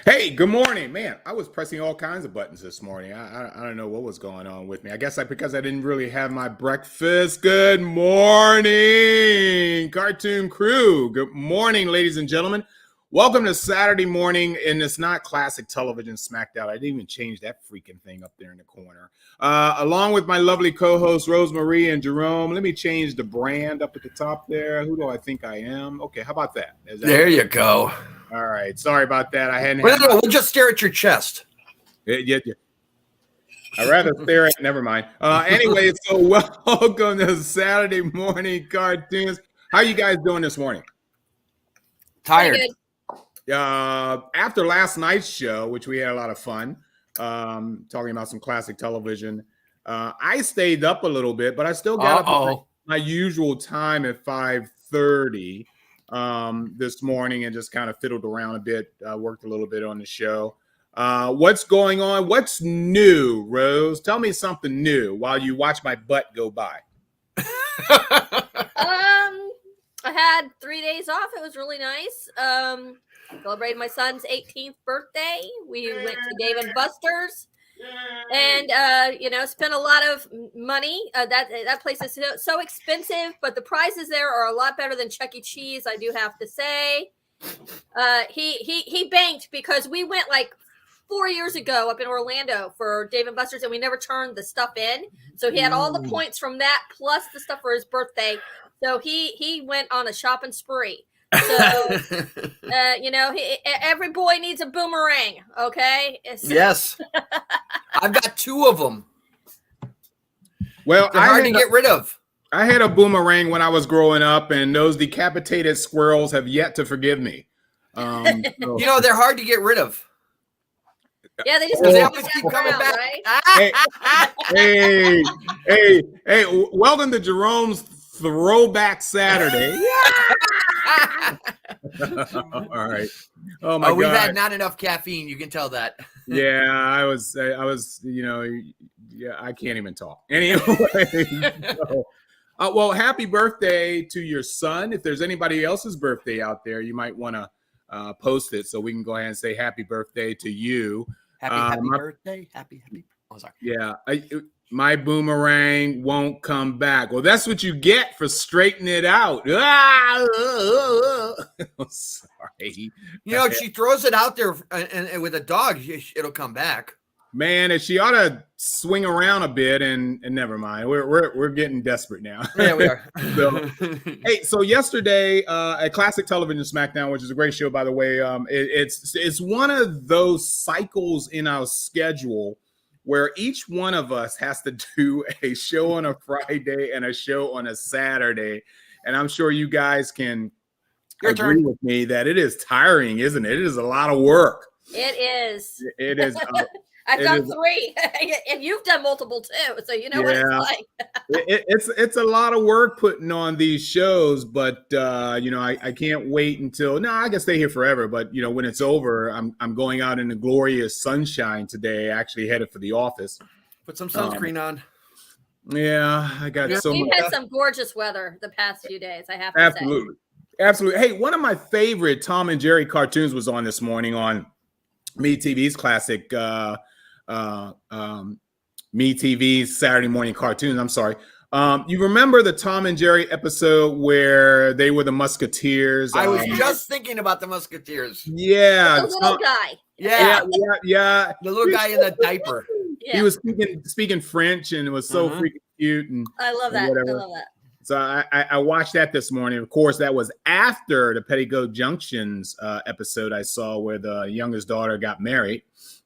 Hey, good morning, man. I was pressing all kinds of buttons this morning. I don't know what was going on with me. I guess because I didn't really have my breakfast. Good morning, cartoon crew. Good morning, ladies and gentlemen. Welcome to Saturday morning, and it's not classic television SmackDown. I didn't even change that freaking thing up there in the corner. Along with my lovely co-hosts, Merrie and Jerome. Let me change the brand up at the top there. Who do I think I am? Okay, how about that? There you go. All right. Sorry about that. I hadn't. No, we'll just stare at your chest. Yeah. I'd rather stare at. Never mind. Anyway, so welcome to Saturday morning cartoons. How you guys doing this morning? Tired. After last night's show, which we had a lot of fun, talking about some classic television, I stayed up a little bit, but I still got up at my usual time at 5:30 this morning and just kind of fiddled around a bit, worked a little bit on the show. What's going on? What's new, Rose? Tell me something new while you watch my butt go by. I had 3 days off. It was really nice. Celebrated my son's 18th birthday. We went to Dave & Buster's and, spent a lot of money. That place is so expensive, but the prices there are a lot better than Chuck E. Cheese, I do have to say. He banked because we went like 4 years ago up in Orlando for Dave & Buster's, and we never turned the stuff in. So he had all the points from that plus the stuff for his birthday. So he went on a shopping spree. So, every boy needs a boomerang, okay? Yes. I've got two of them. Well, they're hard to get rid of. I had a boomerang when I was growing up, and those decapitated squirrels have yet to forgive me. They're hard to get rid of. Yeah, they just keep coming back. Right? Hey, welcome to Jerome's Throwback Saturday. All right. Oh my God. We've had not enough caffeine. You can tell that. Yeah, I was, I can't even talk. Anyway, well, happy birthday to your son. If there's anybody else's birthday out there, you might want to post it so we can go ahead and say happy birthday to you. Happy birthday. Happy. Oh, sorry. Yeah. My boomerang won't come back. Well, that's what you get for straightening it out. Sorry. She throws it out there and with a dog, it'll come back. Man, she ought to swing around a bit and never mind. We're getting desperate now. Yeah, we are. So yesterday at Classic Television SmackDown, which is a great show, by the way, it's one of those cycles in our schedule where each one of us has to do a show on a Friday and a show on a Saturday. And I'm sure you guys can agree with me that it is tiring, isn't it? It is a lot of work. It is. It is. I've done 3, and you've done multiple too, so you know what it's like. It's a lot of work putting on these shows, but I can't wait until. No, I can stay here forever, but when it's over, I'm going out in the glorious sunshine today. Actually headed for the office. Put some sunscreen on. Yeah, I got so much. We've had some gorgeous weather the past few days. I have to say. Absolutely. Hey, one of my favorite Tom and Jerry cartoons was on this morning on MeTV's classic. MeTV's Saturday morning cartoons. I'm sorry. You remember the Tom and Jerry episode where they were the Musketeers? I was just thinking about the Musketeers. Yeah. The little guy. Yeah. The little guy in the diaper. Yeah. He was speaking French and it was so freaking cute. And I love that. whatever. I love that. So I watched that this morning. Of course, that was after the Petticoat Junctions episode I saw where the youngest daughter got married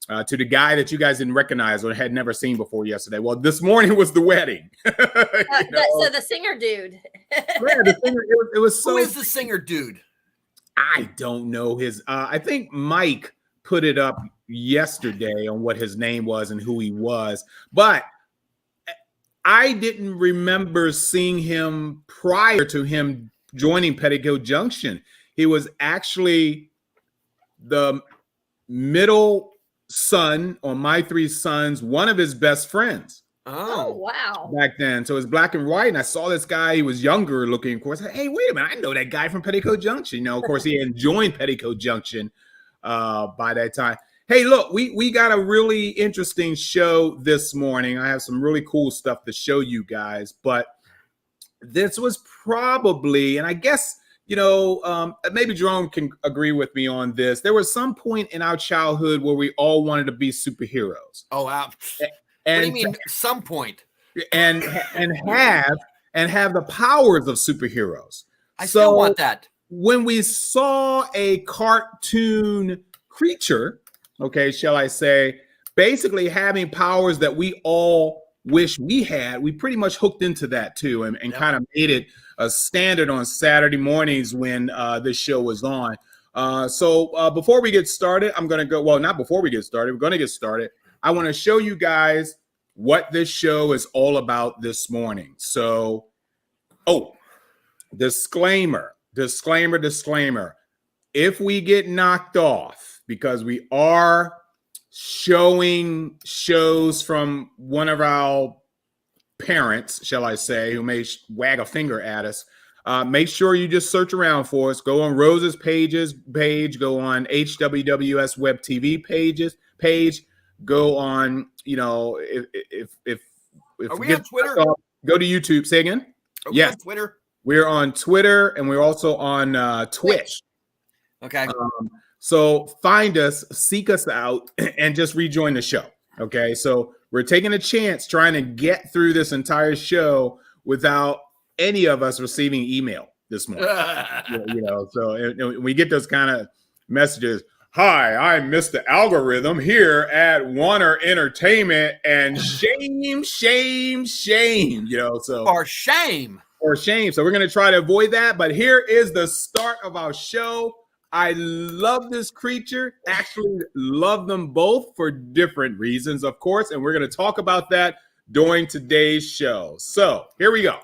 to the guy that you guys didn't recognize or had never seen before yesterday. Well, this morning was the wedding. So the singer dude. Yeah, the singer, it was so. Who is the singer dude? I don't know his. I think Mike put it up yesterday on what his name was and who he was, but I didn't remember seeing him prior to him joining Petticoat Junction. He was actually the middle son on My Three Sons, one of his best friends. Oh, wow. Back then. So it's black and white. And I saw this guy, he was younger looking, of course. Hey, wait a minute. I know that guy from Petticoat Junction. You know, of course, he hadn't joined Petticoat Junction by that time. Hey, look, we got a really interesting show this morning. I have some really cool stuff to show you guys, but this was probably, and I guess, you know, maybe Jerome can agree with me on this. There was some point in our childhood where we all wanted to be superheroes. Oh, wow. And, what do you mean some point? And have the powers of superheroes. I still want that. When we saw a cartoon creature, okay, shall I say, basically having powers that we all wish we had, we pretty much hooked into that too, and kind of made it a standard on Saturday mornings when this show was on. So before we get started, I'm going to go, well, not before we get started, we're going to get started. I want to show you guys what this show is all about this morning. So, disclaimer. If we get knocked off, because we are showing shows from one of our parents, shall I say, who may wag a finger at us, make sure you just search around for us. Go on Rose's page, go on HWWS Web TV page, go on, you know, if are we on Twitter? Go to YouTube. Say again. Yes, on Twitter. We're on Twitter and we're also on Twitch. Okay. So find us, seek us out, and just rejoin the show. Okay. So we're taking a chance trying to get through this entire show without any of us receiving email this morning. You know, so we get those kind of messages. Hi, I'm Mr. Algorithm here at Warner Entertainment, and shame. You know, so for shame. So we're going to try to avoid that. But here is the start of our show. I love this creature, actually love them both for different reasons, of course. And we're going to talk about that during today's show. So here we go.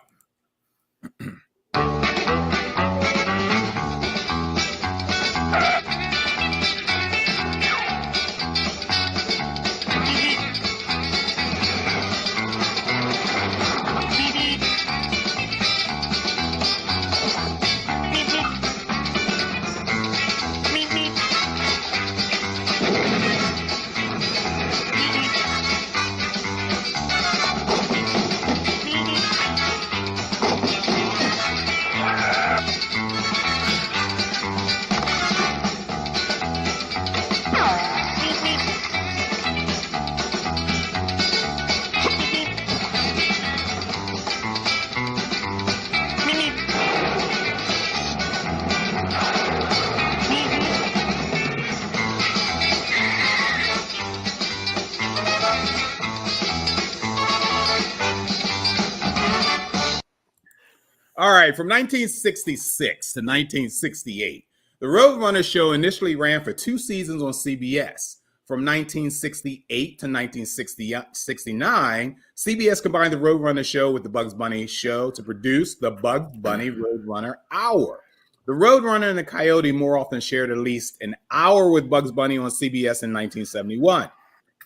All right, from 1966 to 1968, the Roadrunner show initially ran for 2 seasons on CBS. From 1968 to 1969, CBS combined the Roadrunner show with the Bugs Bunny show to produce the Bugs Bunny Roadrunner Hour. The Roadrunner and the Coyote more often shared at least an hour with Bugs Bunny on CBS in 1971.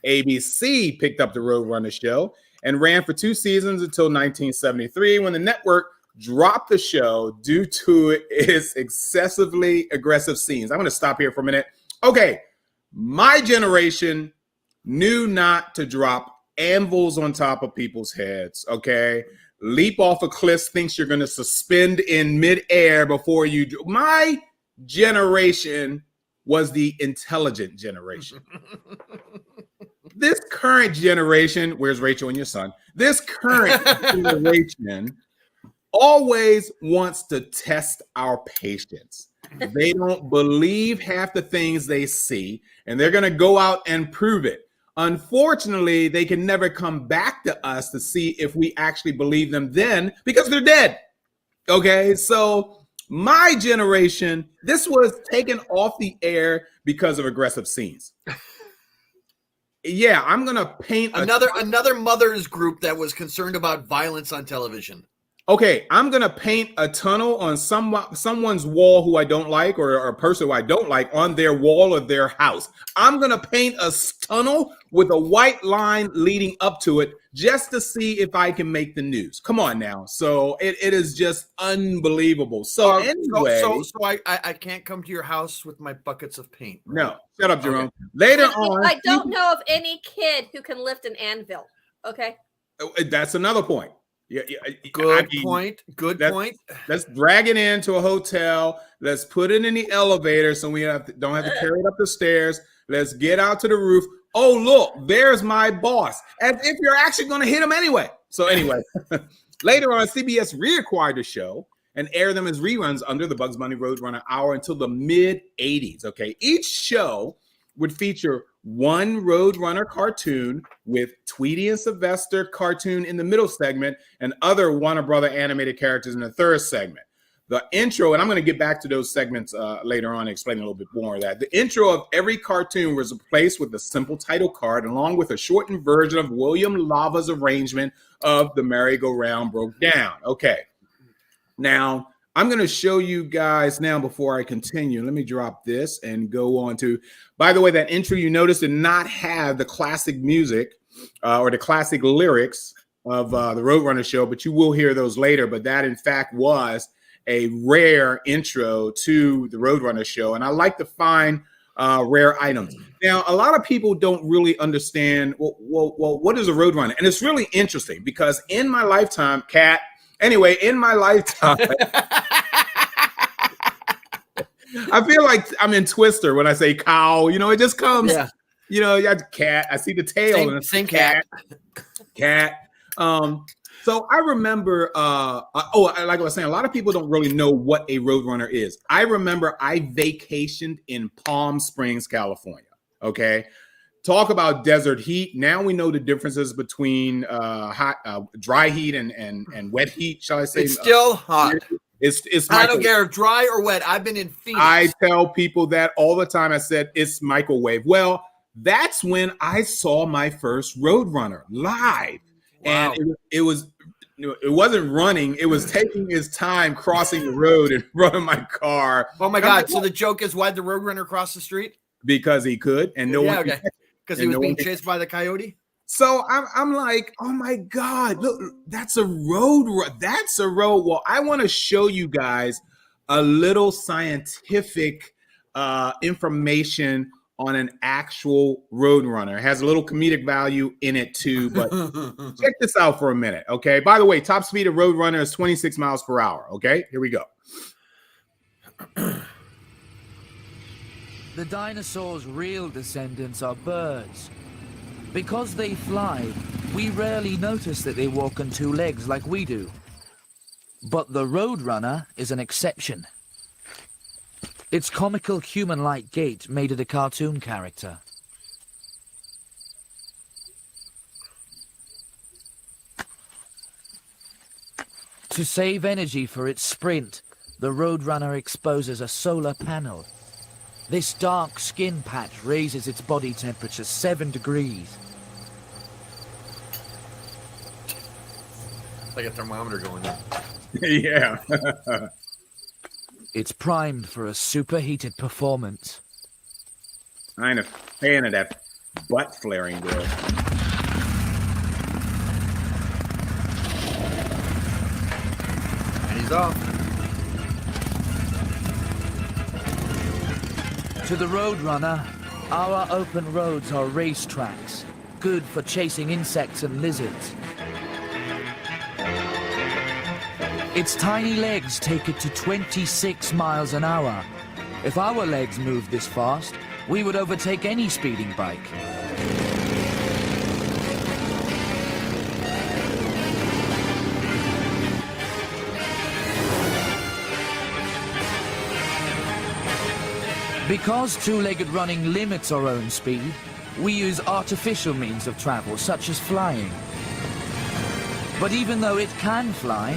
ABC picked up the Roadrunner show and ran for 2 seasons until 1973, when the network dropped the show due to its excessively aggressive scenes. I'm going to stop here for a minute. Okay, my generation knew not to drop anvils on top of people's heads, okay? Leap off a cliff, thinks you're going to suspend in midair before you do. My generation was the intelligent generation. this current generation, where's Rachel and your son? This current generation always wants to test our patience. They don't believe half the things they see, and they're going to go out and prove it. Unfortunately, they can never come back to us to see if we actually believe them then because they're dead. Okay, so my generation, this was taken off the air because of aggressive scenes. Yeah, I'm going to paint another mother's group that was concerned about violence on television. Okay, I'm going to paint a tunnel on someone's wall who I don't like, or a person who I don't like, on their wall of their house. I'm going to paint a tunnel with a white line leading up to it just to see if I can make the news. Come on now. So it is just unbelievable. So anyway. So I can't come to your house with my buckets of paint. Right? No, shut up, Jerome. Okay. Later on. I don't know of any kid who can lift an anvil. Okay. That's another point. Yeah, Good point. Let's drag it into a hotel. Let's put it in the elevator so we don't have to carry it up the stairs. Let's get out to the roof. Oh, look, there's my boss. As if you're actually going to hit him anyway. So anyway, later on, CBS reacquired the show and aired them as reruns under the Bugs Bunny Roadrunner hour until the mid-'80s. Okay, each show would feature one Roadrunner cartoon with Tweety and Sylvester cartoon in the middle segment and other Warner Brother animated characters in the third segment. The intro, and I'm going to get back to those segments later on and explain a little bit more of that. The intro of every cartoon was replaced with a simple title card along with a shortened version of William Lava's arrangement of The Merry-Go-Round Broke Down. Okay. Now, I'm going to show you guys now before I continue. Let me drop this and go on to, by the way, that intro you noticed did not have the classic music or the classic lyrics of the Roadrunner show, but you will hear those later. But that, in fact, was a rare intro to the Roadrunner show. And I like to find rare items. Now, a lot of people don't really understand, well, what is a Roadrunner? And it's really interesting because in my lifetime, in my lifetime, I feel like I'm in Twister when I say cow. You know, it just comes. Yeah. You know, you got cat. I see the tail. Same cat. Cat. So I remember. Like I was saying, a lot of people don't really know what a Roadrunner is. I remember I vacationed in Palm Springs, California. Okay. Talk about desert heat. Now we know the differences between dry heat and wet heat, shall I say? It's still hot. It's I don't care if dry or wet. I've been in Phoenix. I tell people that all the time. I said it's microwave. Well, that's when I saw my first Roadrunner live. Wow. And it wasn't running. It was taking its time crossing the road in front of my car. Oh my God. So the joke is, why'd the Roadrunner cross the street? Because he could, and no one. Okay. Because he was being chased by the Coyote? So I'm like, oh my God, look, that's a road. That's a road. Well, I want to show you guys a little scientific information on an actual Roadrunner. It has a little comedic value in it too, but check this out for a minute, okay? By the way, top speed of Roadrunner is 26 miles per hour, okay? Here we go. The dinosaurs' real descendants are birds. Because they fly, we rarely notice that they walk on two legs like we do. But the Roadrunner is an exception. Its comical human-like gait made it a cartoon character. To save energy for its sprint, the Roadrunner exposes a solar panel. This dark skin patch raises its body temperature 7 degrees. Like a thermometer going in. Yeah. It's primed for a superheated performance. I ain't a fan of that butt flaring girl. And he's off. To the Roadrunner, our open roads are racetracks, good for chasing insects and lizards. Its tiny legs take it to 26 miles an hour. If our legs moved this fast, we would overtake any speeding bike. Because two-legged running limits our own speed, we use artificial means of travel, such as flying. But even though it can fly,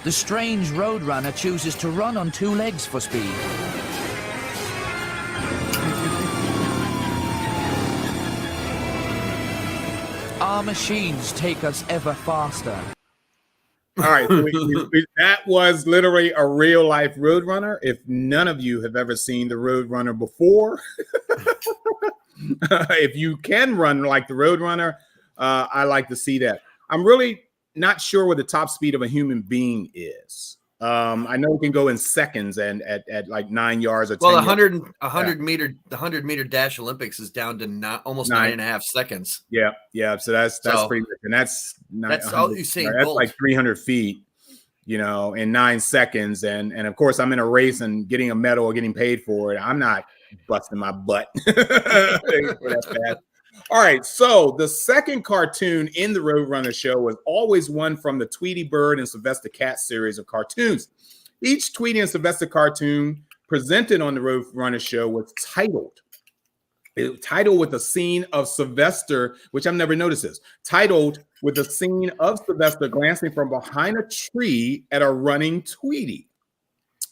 the strange roadrunner chooses to run on two legs for speed. Our machines take us ever faster. All right, that was literally a real life Roadrunner. If none of you have ever seen the Roadrunner before, if you can run like the Roadrunner, I like to see that. I'm really not sure what the top speed of a human being is. I know it can go in seconds and at like 9 yards or 10 well, yards. the 100 meter dash Olympics is down to almost 9.5 seconds. Yeah. So that's pretty good. And that's all you see. That's like 300 feet, in 9 seconds. And of course, I'm in a race and getting a medal or getting paid for it. I'm not busting my butt for that fast. All right, so the second cartoon in the Roadrunner show was always one from the Tweety Bird and Sylvester Cat series of cartoons. Each Tweety and Sylvester cartoon presented on the Roadrunner show was titled with a scene of Sylvester, which I've never noticed this, titled with a scene of Sylvester glancing from behind a tree at a running Tweety.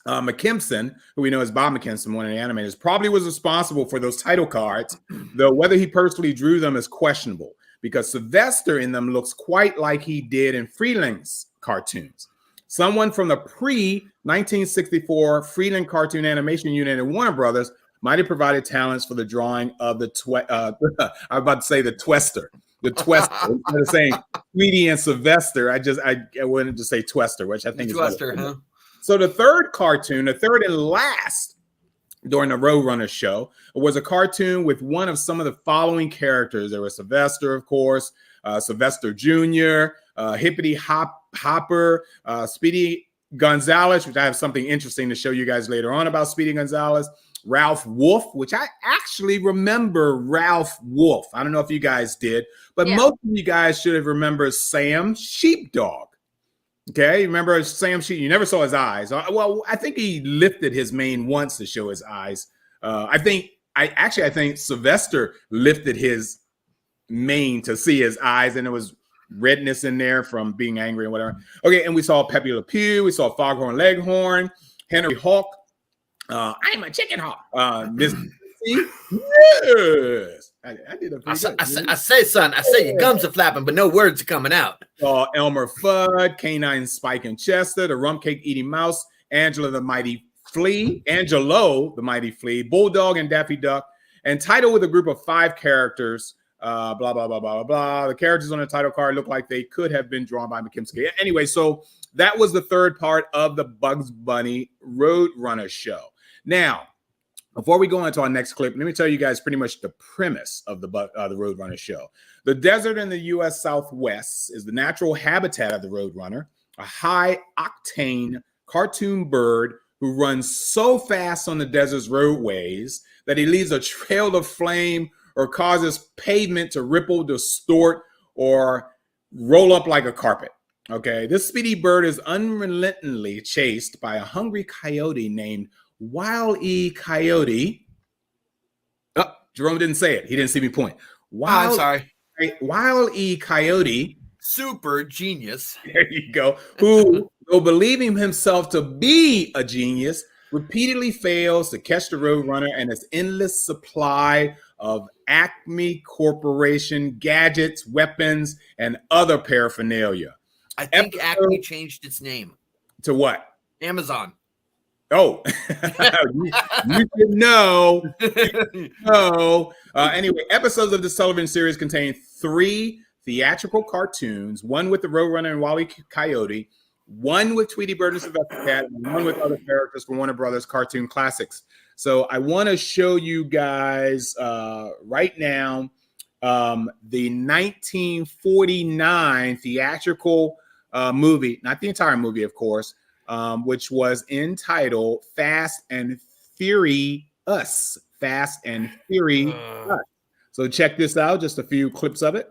McKimson, who we know as Bob McKimson, one of the animators, probably was responsible for those title cards, though whether he personally drew them is questionable because Sylvester in them looks quite like he did in Freleng's cartoons. Someone from the pre-1964 Freleng cartoon animation unit at Warner Brothers might have provided talents for the drawing of the I'm about to say the Twester. The Twester. Instead of saying Tweety and Sylvester, I wanted to say Twester, which I think is Twester, huh? So the third cartoon, the third and last during the Roadrunner show, was a cartoon with one of some of the following characters. There was Sylvester, of course, Sylvester Jr., Hippity Hopper, Speedy Gonzalez, which I have something interesting to show you guys later on about Speedy Gonzalez, Ralph Wolf, which I actually remember Ralph Wolf. I don't know if you guys did, but most of you guys should have remembered Sam Sheepdog. Okay, remember Sam Sheep? You never saw his eyes. Well, I think he lifted his mane once to show his eyes. I think Sylvester lifted his mane to see his eyes, and there was redness in there from being angry and whatever. Okay, and we saw Pepe Le Pew, we saw Foghorn Leghorn, Henry Hawk. I'm a chicken hawk. Miss yes. I did a pretty good. I say your gums are flapping, but no words are coming out. Elmer Fudd, Canine Spike and Chester, the Rump Cake Eating Mouse, Angelo the Mighty Flea, Bulldog and Daffy Duck, and titled with a group of 5 characters. Blah blah blah blah blah blah. The characters on the title card look like they could have been drawn by McKimsky. Anyway, so that was the third part of the Bugs Bunny Roadrunner show. Now, before we go on to our next clip, let me tell you guys pretty much the premise of the Roadrunner show. The desert in the U.S. Southwest is the natural habitat of the Roadrunner, a high-octane cartoon bird who runs so fast on the desert's roadways that he leaves a trail of flame or causes pavement to ripple, distort, or roll up like a carpet. Okay, this speedy bird is unrelentingly chased by a hungry coyote named Wile E. Coyote. Oh, Jerome didn't say it. He didn't see me point. I'm sorry. Wile E. Coyote. Super genius. There you go. Who, though believing himself to be a genius, repeatedly fails to catch the Roadrunner and its endless supply of Acme Corporation gadgets, weapons, and other paraphernalia. I think Acme changed its name. To what? Amazon. Oh, you should know. Anyway, episodes of this television series contain 3 theatrical cartoons, one with the Roadrunner and Wile E. Coyote, one with Tweety Bird and Sylvester Cat, and one with other characters from Warner Brothers cartoon classics. So I want to show you guys right now the 1949 theatrical movie, not the entire movie, of course, which was entitled Fast and Furious. Fast and Furious. So check this out, just a few clips of it.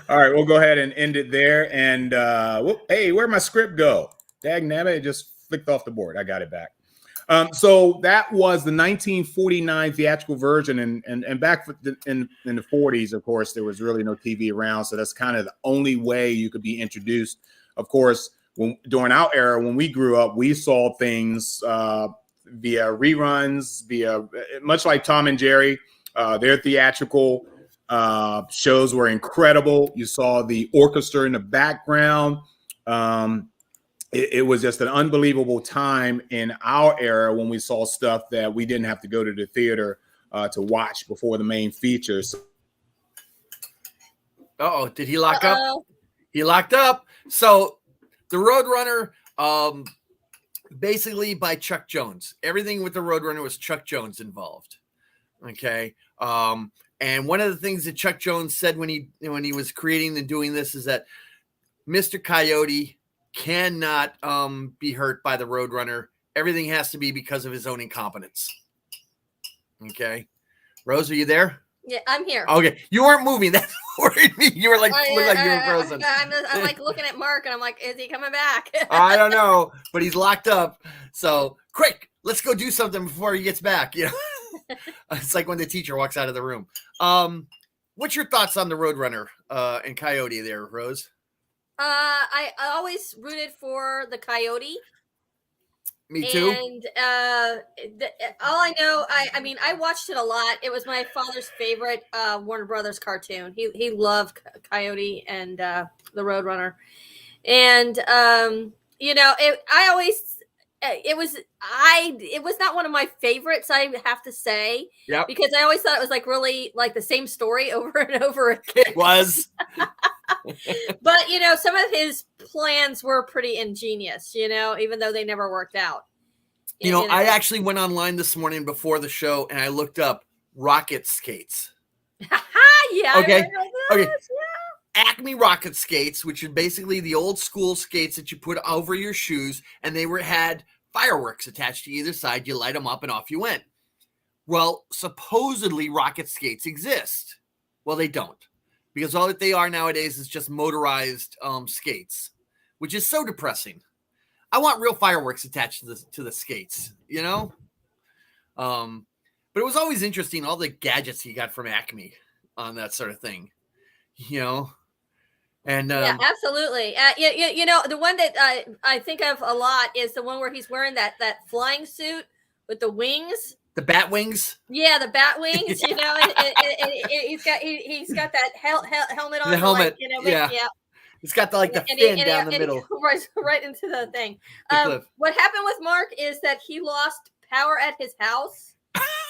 All right, we'll go ahead and end it there. And hey, where'd my script go? Dag nabbit, it just flicked off the board. I got it back. So that was the 1949 theatrical version, and back in the 40s, of course, there was really no TV around, so that's kind of the only way you could be introduced. Of course, during our era, when we grew up, we saw things via reruns, via much like Tom and Jerry. Their theatrical shows were incredible. You saw the orchestra in the background. It was just an unbelievable time in our era when we saw stuff that we didn't have to go to the theater to watch before the main features. Uh-oh, did he lock up? He locked up. So the Roadrunner, basically by Chuck Jones. Everything with the Roadrunner was Chuck Jones involved. Okay. And one of the things that Chuck Jones said when he was creating and doing this is that Mr. Coyote cannot be hurt by the Roadrunner. Everything has to be because of his own incompetence. Okay. Rose, are you there? Yeah, I'm here. Okay. You weren't moving. That worried me. You were like, you were frozen. I'm like looking at Mark and I'm like, is he coming back? I don't know, but he's locked up. So quick, let's go do something before he gets back. You know, it's like when the teacher walks out of the room. What's your thoughts on the Roadrunner and Coyote there, Rose? I always rooted for the Coyote. Me too. And all I know, I mean, I watched it a lot. It was my father's favorite Warner Brothers cartoon. He loved Coyote and the Roadrunner. And you know, it was not one of my favorites, I have to say. Yeah. Because I always thought it was like really like the same story over and over again. It was. But you know, some of his plans were pretty ingenious, you know, even though they never worked out. You know, I actually went online this morning before the show and I looked up rocket skates. Yeah. Okay. Okay. Yeah. Acme rocket skates, which are basically the old school skates that you put over your shoes, and they had fireworks attached to either side. You light them up and off you went. Well, supposedly rocket skates exist. Well, they don't. Because all that they are nowadays is just motorized skates, which is so depressing. I want real fireworks attached to the skates, you know? But it was always interesting, all the gadgets he got from Acme on that sort of thing, you know? And yeah, absolutely. You know, the one that I think of a lot is the one where he's wearing that flying suit with the wings. The bat wings? Yeah, the bat wings, you know, and he's got that helmet on. The helmet, like, you know, yeah. It's got the fin down the middle. Right into the thing. What happened with Mark is that he lost power at his house.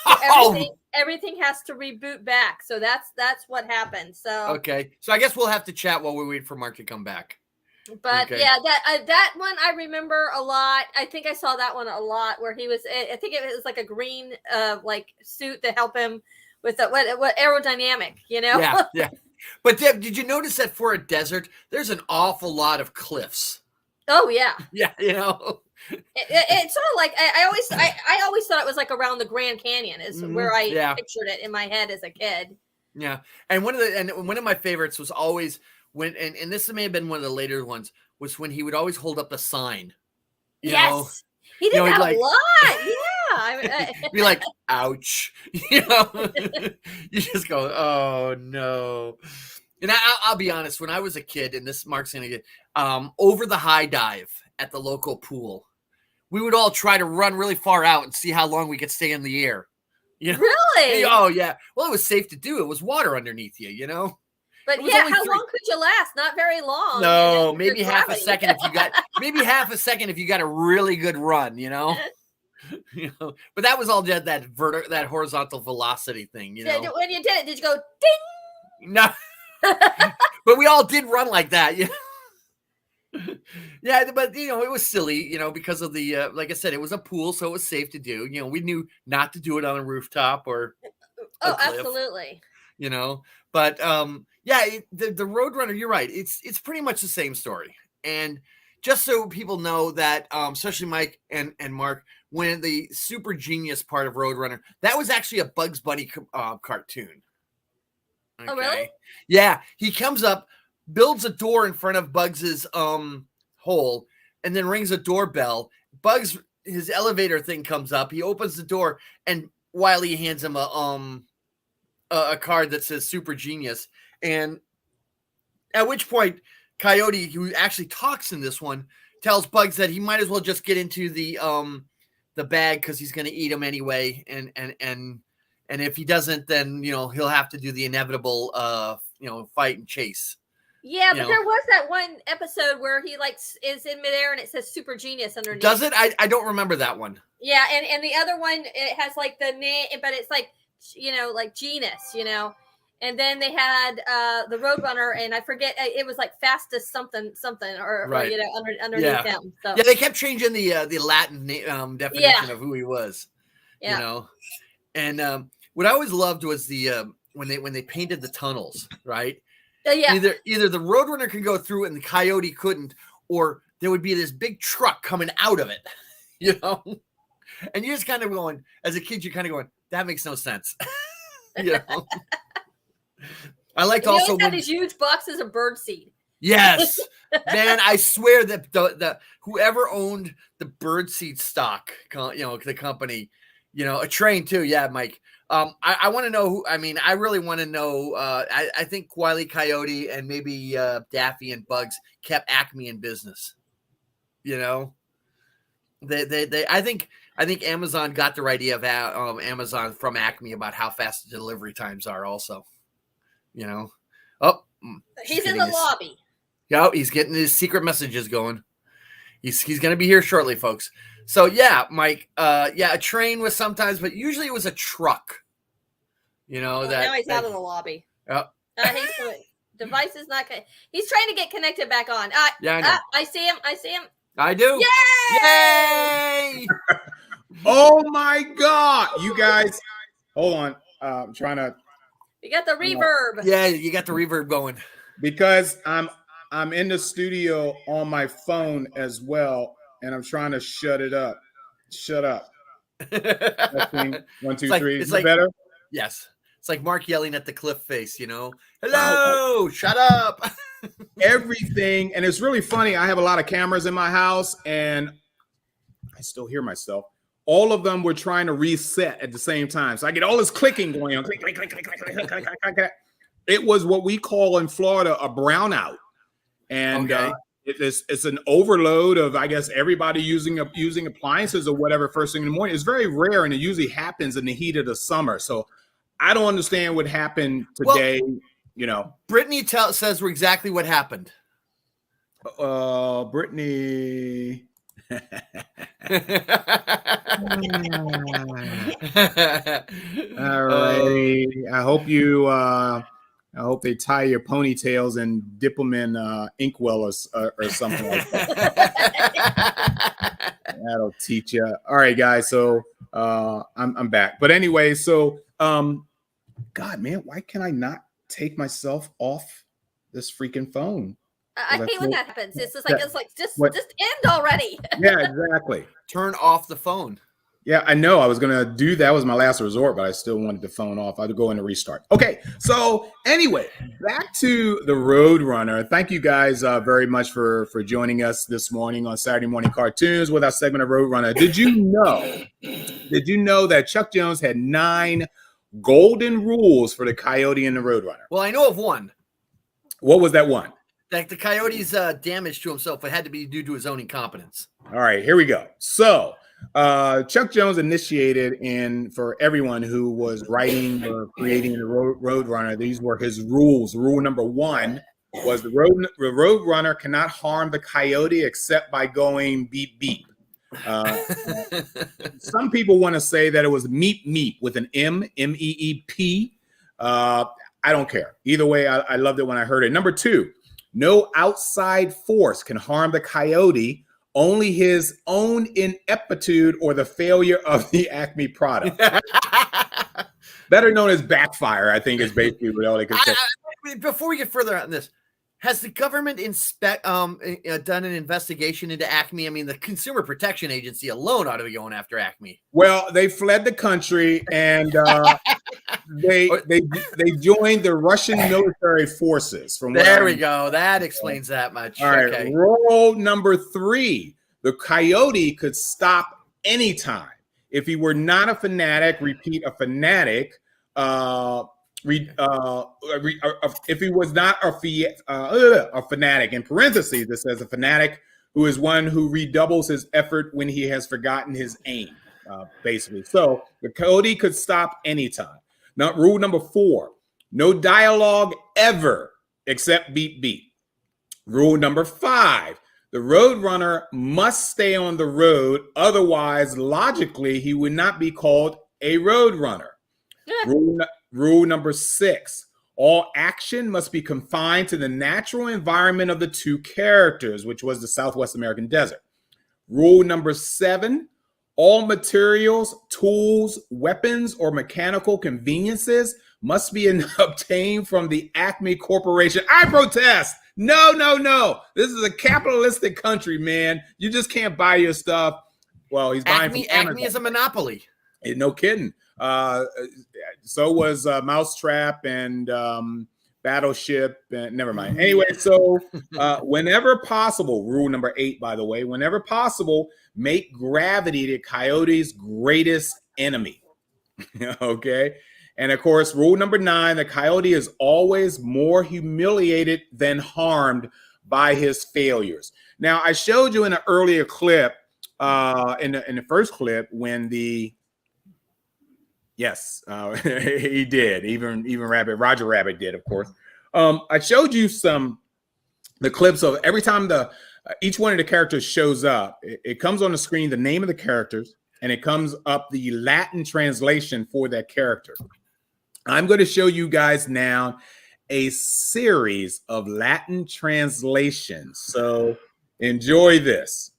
So everything has to reboot back. So that's what happened. So okay. So I guess we'll have to chat while we wait for Mark to come back. But okay. Yeah, that one I remember a lot. I think I saw that one a lot where he was. I think it was like a green like suit to help him with what aerodynamic, you know? Yeah, yeah. But Deb, did you notice that for a desert, there's an awful lot of cliffs? Oh yeah. Yeah, you know. It's sort of like I always thought it was like around the Grand Canyon is where I pictured it in my head as a kid. Yeah, and one of my favorites was always when and this may have been one of the later ones was when he would always hold up the sign. You know? He did that like, a lot. Yeah, be like, ouch. You know, you just go, oh no. And I'll be honest, when I was a kid, and this Mark's gonna get over the high dive at the local pool, we would all try to run really far out and see how long we could stay in the air. You know? Really? Oh yeah. Well, it was safe to do. It was water underneath you, you know. But yeah, how long could you last? Not very long. No, maybe half a second if you got a really good run, you know. You know, but that was all just that horizontal velocity thing, you know. When you did it, did you go ding? No. But we all did run like that, you know. Yeah, but you know, it was silly, you know, because of the like I said, it was a pool, so it was safe to do. You know, we knew not to do it on a rooftop or a cliff, absolutely. You know, but yeah, the Roadrunner, you're right. It's pretty much the same story. And just so people know that, especially Mike and Mark, when the super genius part of Roadrunner, that was actually a Bugs Bunny cartoon. Okay. Oh, really? Yeah, he comes up, builds a door in front of Bugs's hole, and then rings a doorbell. Bugs, his elevator thing comes up. He opens the door, and Wile E hands him a card that says Super Genius. And at which point, Coyote, who actually talks in this one, tells Bugs that he might as well just get into the bag because he's going to eat him anyway. And if he doesn't, then he'll have to do the inevitable fight and chase. Yeah, but there was that one episode where he is in midair and it says Super Genius underneath. Does it? I don't remember that one. Yeah, and the other one, it has like the name, but it's like genus, And then they had the Roadrunner, and I forget, it was like fastest something or right. underneath them. So. Yeah, they kept changing the Latin definition of who he was. Yeah. And what I always loved was the when they painted the tunnels, right? Yeah. Either the Roadrunner could go through it and the Coyote couldn't, or there would be this big truck coming out of it, And you're just kind of going, as a kid, you're kind of going, that makes no sense, I liked also when these huge boxes of birdseed. Yes, man, I swear that the whoever owned the birdseed stock, the company, a train too. Yeah, Mike. I want to know who. I mean, I really want to know. I think Wile E, Coyote, and maybe Daffy and Bugs kept Acme in business. They I think Amazon got the idea of Amazon from Acme about how fast the delivery times are. Also, he's in the lobby. Yeah, he's getting his secret messages going. He's going to be here shortly, folks. So yeah, Mike. A train was sometimes, but usually it was a truck. Now he's out of the lobby. Yep. Device is not. He's trying to get connected back on. Yeah, I know. I see him. I do. Yay! Yay! Oh my God, you guys! Hold on. I'm trying to. You got the reverb. Yeah, you got the reverb going. Because I'm in the studio on my phone as well, and I'm trying to shut it up. Shut up. Testing. 1, 2, 3. Is it better? Yes. It's like Mark yelling at the cliff face, Hello, shut up. Everything. And it's really funny. I have a lot of cameras in my house, and I still hear myself. All of them were trying to reset at the same time. So I get all this clicking going on. Click, click, click, click, click, click, click, click, click, click. It was what we call in Florida a brownout. And it's an overload of, I guess, everybody using appliances or whatever first thing in the morning. It's very rare, and it usually happens in the heat of the summer. So I don't understand what happened today. Brittany says exactly what happened. Brittany. All right. I hope they tie your ponytails and dip them in inkwell or something like that. That'll teach you. All right, guys. So I'm back. But anyway, so God, man, why can I not take myself off this freaking phone? I hate when that happens. It's just just end already. Yeah, exactly. Turn off the phone. Yeah, I know. I was going to do that. Was my last resort, but I still wanted the phone off. I'd go in and restart. Okay. So anyway, back to the Roadrunner. Thank you guys very much for joining us this morning on Saturday Morning Cartoons with our segment of Roadrunner. Did you know that Chuck Jones had 9 golden rules for the Coyote and the Roadrunner? Well, I know of one. What was that one? Like the Coyote's damage to himself, it had to be due to his own incompetence. All right, here we go. So Chuck Jones initiated for everyone who was writing or creating the Roadrunner, these were his rules. Rule number 1 was the Roadrunner cannot harm the Coyote except by going beep beep. Some people want to say that it was meep meep with an M, M-E-E-P. I don't care. Either way, I loved it when I heard it. Number 2, no outside force can harm the Coyote, only his own ineptitude or the failure of the Acme product. Better known as backfire, I think is basically what all they could say. Before we get further on this, Has the government done an investigation into Acme? I mean, the Consumer Protection Agency alone ought to be going after Acme. Well, they fled the country and they joined the Russian military forces. There we go. That explains that much. All right. Okay. Rule number 3: the Coyote could stop anytime if he were not a fanatic. Repeat, a fanatic. If he was not a fanatic, in parentheses, it says a fanatic who is one who redoubles his effort when he has forgotten his aim, basically. So the Coyote could stop anytime. Now, rule number 4: no dialogue ever except beep beep. Rule number 5: the roadrunner must stay on the road. Otherwise, logically, he would not be called a roadrunner. Rule number 6: all action must be confined to the natural environment of the two characters, which was the Southwest American desert. Rule number 7: all materials, tools, weapons, or mechanical conveniences must be obtained from the Acme Corporation. I protest. No. This is a capitalistic country, man. You just can't buy your stuff. Well, he's buying from Amazon. Acme is a monopoly. No kidding. So was Mousetrap and Battleship, and never mind. Anyway, so whenever possible, rule number 8, by the way, whenever possible, make gravity the Coyote's greatest enemy. Okay. And of course, rule number 9, the Coyote is always more humiliated than harmed by his failures. Now, I showed you in an earlier clip, in the first clip, when yes, he did. Even Roger Rabbit did, of course. I showed you the clips of every time each one of the characters shows up. It comes on the screen, the name of the characters, and it comes up the Latin translation for that character. I'm going to show you guys now a series of Latin translations. So enjoy this.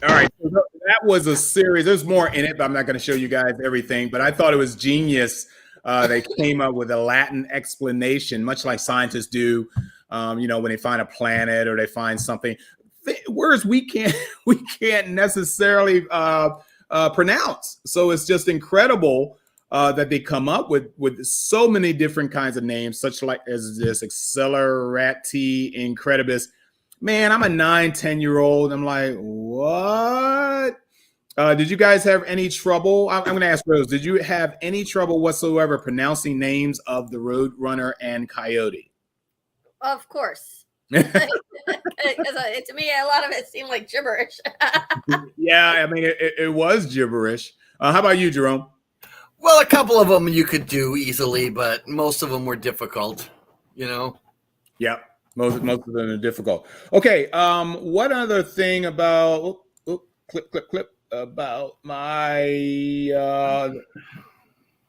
All right, so that was a series. There's more in it, but I'm not going to show you guys everything. But I thought it was genius. They came up with a Latin explanation, much like scientists do. When they find a planet or they find something, words we can't necessarily pronounce. So it's just incredible that they come up with so many different kinds of names, such like as this Accelerati Incredibus. Man, I'm a 9-10-year-old. I'm like, what? Did you guys have any trouble? I'm going to ask Rose. Did you have any trouble whatsoever pronouncing names of the Roadrunner and Coyote? Of course. Because to me, a lot of it seemed like gibberish. Yeah, I mean, it was gibberish. How about you, Jerome? Well, a couple of them you could do easily, but most of them were difficult, Yep. Most of them are difficult. Okay. What other thing about clip about my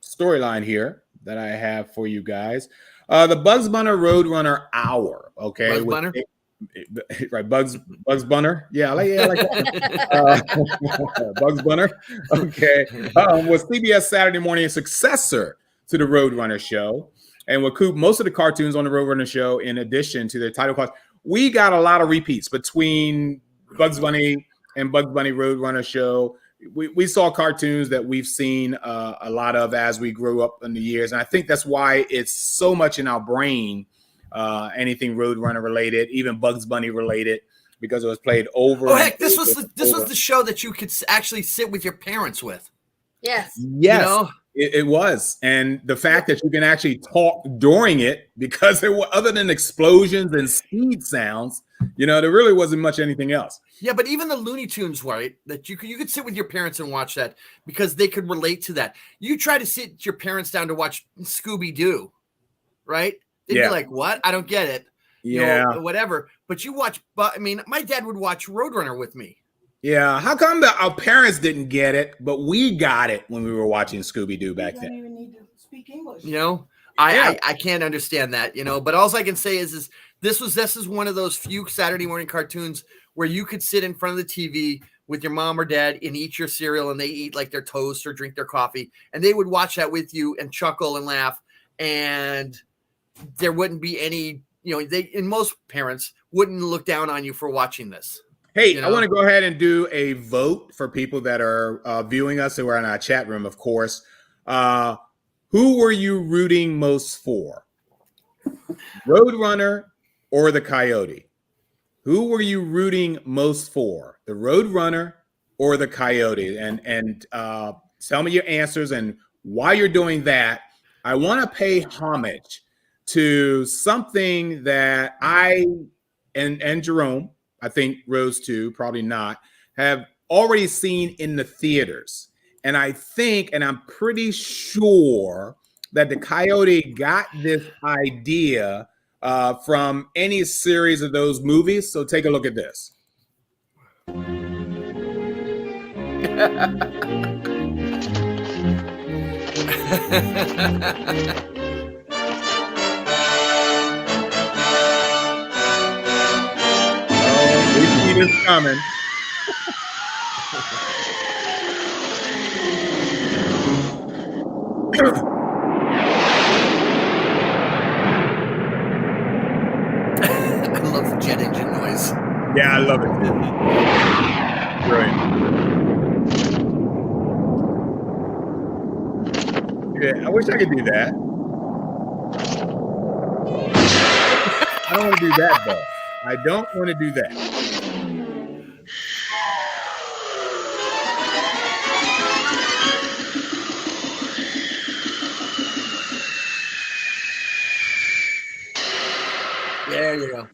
storyline here that I have for you guys? The Bugs Bunny Roadrunner Hour. Okay. Bugs Bunny? Right, Bugs Bunner. Yeah, I like that. Bugs Bunner. Okay. Was CBS Saturday morning a successor to the Roadrunner show? And would coop most of the cartoons on the Roadrunner show in addition to their title cards. We got a lot of repeats between Bugs Bunny and Bugs Bunny Roadrunner show. We saw cartoons that we've seen a lot of as we grew up in the years. And I think that's why it's so much in our brain anything Roadrunner related, even Bugs Bunny related, because it was played over. Oh heck, this was the show that you could actually sit with your parents with. Yes. Yes. You know? It was. And the fact that you can actually talk during it, because there were, other than explosions and speed sounds, you know, there really wasn't much anything else. Yeah, but even the Looney Tunes, right? That you could sit with your parents and watch that because they could relate to that. You try to sit your parents down to watch Scooby-Doo, right? They'd be like, "What? I don't get it." Yeah, you know, whatever. But you watch. But I mean, my dad would watch Roadrunner with me. Yeah, how come our parents didn't get it, but we got it when we were watching Scooby-Doo back then? You don't even need to speak English. You know, I can't understand that. You know, but all I can say is this is one of those few Saturday morning cartoons where you could sit in front of the TV with your mom or dad and eat your cereal, and they eat like their toast or drink their coffee, and they would watch that with you and chuckle and laugh, and there wouldn't be any, you know, and most parents wouldn't look down on you for watching this. Hey, you know? I want to go ahead and do a vote for people that are viewing us who are in our chat room, of course. Who were you rooting most for? Roadrunner or the Coyote? Who were you rooting most for? The Roadrunner or the Coyote? And tell me your answers. And while you're doing that, I want to pay homage to something that I and Jerome, I think Rose too, probably not, have already seen in the theaters. And I think, and I'm pretty sure that the Coyote got this idea from any series of those movies. So take a look at this. We see this coming. I love the jet engine noise. Yeah, I love it. Brilliant. Yeah, I wish I could do that. I don't want to do that, though. I don't want to do that. There you go.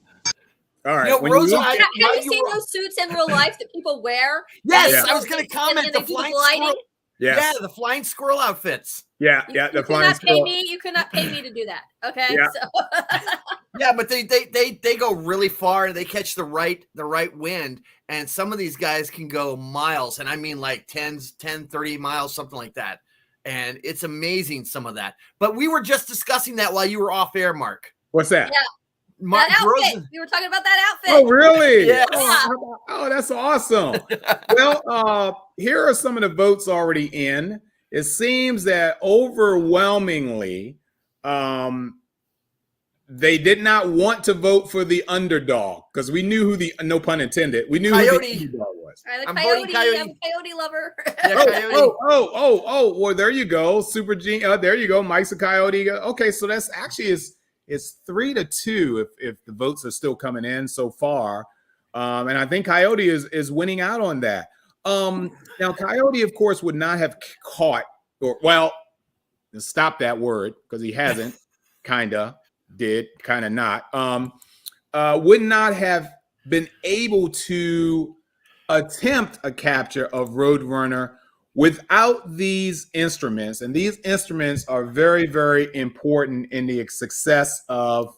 All right. You know, Rosa, have you seen those suits in real life that people wear? Yes, Yeah. I was going to comment. The flying squirrel. Yes. Yeah, the flying squirrel outfits. Yeah, You the flying cannot squirrel. pay me. You cannot pay me to do that. Okay. Yeah. So. Yeah, but they go really far. They catch the right wind, and some of these guys can go miles, and I mean like 10, 30 miles, something like that. And it's amazing, some of that. But we were just discussing that while you were off air, Mark. What's that? Yeah. Mark, That outfit. We were talking about that outfit. Oh, really? Yes. Oh, that's awesome. Well, here are some of the votes already in. It seems that overwhelmingly, they did not want to vote for the underdog because we knew who no pun intended, we knew Coyote. who the underdog was. All right, I'm Coyote. voting Coyote. I'm a Coyote lover. Yeah, Coyote. Oh, well, there you go. Super G. There you go. Mike's a Coyote. Okay, so that's actually it's 3-2 if the votes are still coming in so far. And I think Coyote is winning out on that. Now, Coyote, of course, would not have caught, or well, stop that word because he hasn't, kinda did, kinda not. Would not have been able to attempt a capture of Roadrunner without these instruments. And these instruments are very, very important in the success of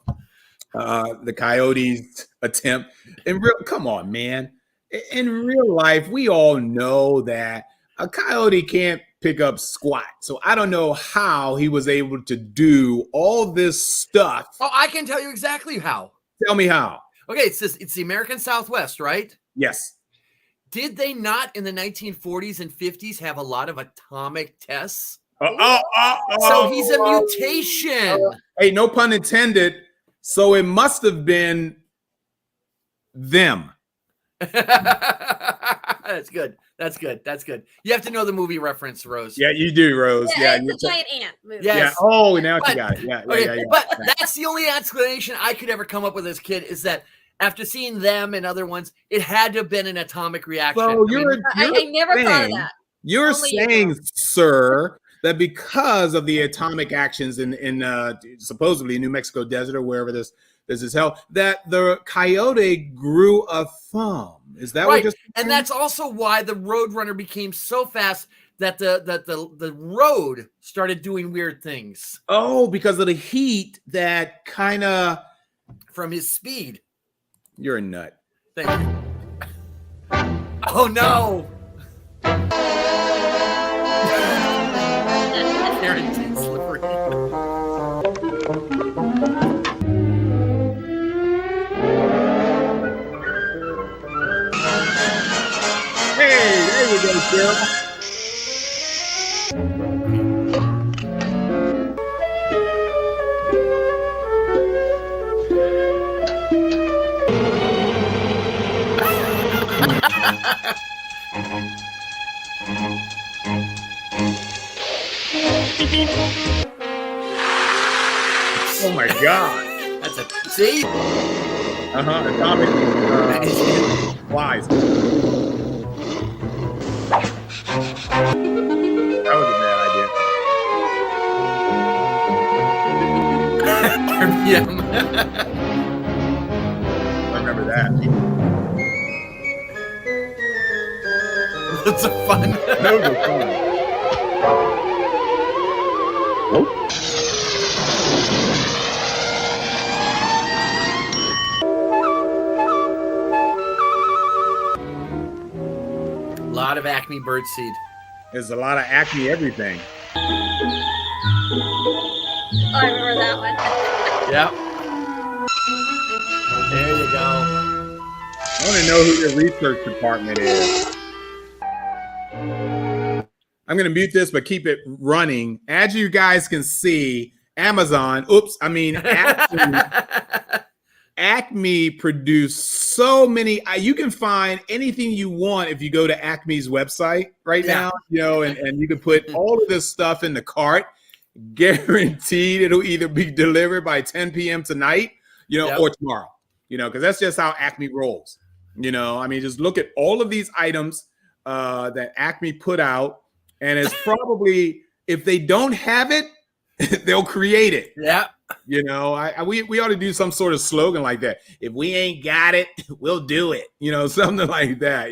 the Coyote's attempt. Come on, man. In real life, we all know that a coyote can't pick up squat. So I don't know how he was able to do all this stuff. Oh, I can tell you exactly how. Tell me how. Okay, it's the American Southwest, right? Yes. Did they not in the 1940s and 50s have a lot of atomic tests? So he's a mutation. Hey, no pun intended. So it must have been them. That's good. That's good. That's good. You have to know the movie reference, Rose. Yeah, you do, Rose. Yeah, Yeah, it's a giant ant movie. Yeah. yeah. Yes. Oh, now But- you got it. Yeah, Okay, yeah. but that's the only explanation I could ever come up with as a kid is that after seeing them and other ones, it had to have been an atomic reaction. So I never thought of that. You're Only you saying, know. sir, that because of the atomic actions in supposedly New Mexico desert or wherever this is held, that the coyote grew a thumb. Is that what right. you're saying? And that's also why the Roadrunner became so fast that the road started doing weird things Oh, because of the heat that kind of. from his speed. You're a nut. Thank you. Oh no! Guaranteed slippery. Hey, there you go, Phil. Oh my God. That's a see. Atomic wise. That was a bad idea. RPM. I remember that. That's so fun. Those were fun. A lot of Acme birdseed. There's a lot of Acme everything. Oh, I remember that one. Yep. There you go. I want to know who your research department is. I'm going to mute this, but keep it running. As you guys can see, Amazon, Acme produced so many. You can find anything you want if you go to Acme's website right now, and you can put all of this stuff in the cart. Guaranteed it'll either be delivered by 10 p.m. tonight, or tomorrow, because that's just how Acme rolls. Just look at all of these items that Acme put out, and it's probably, if they don't have it, they'll create it. Yeah. We ought to do some sort of slogan like that. If we ain't got it, we'll do it. Something like that.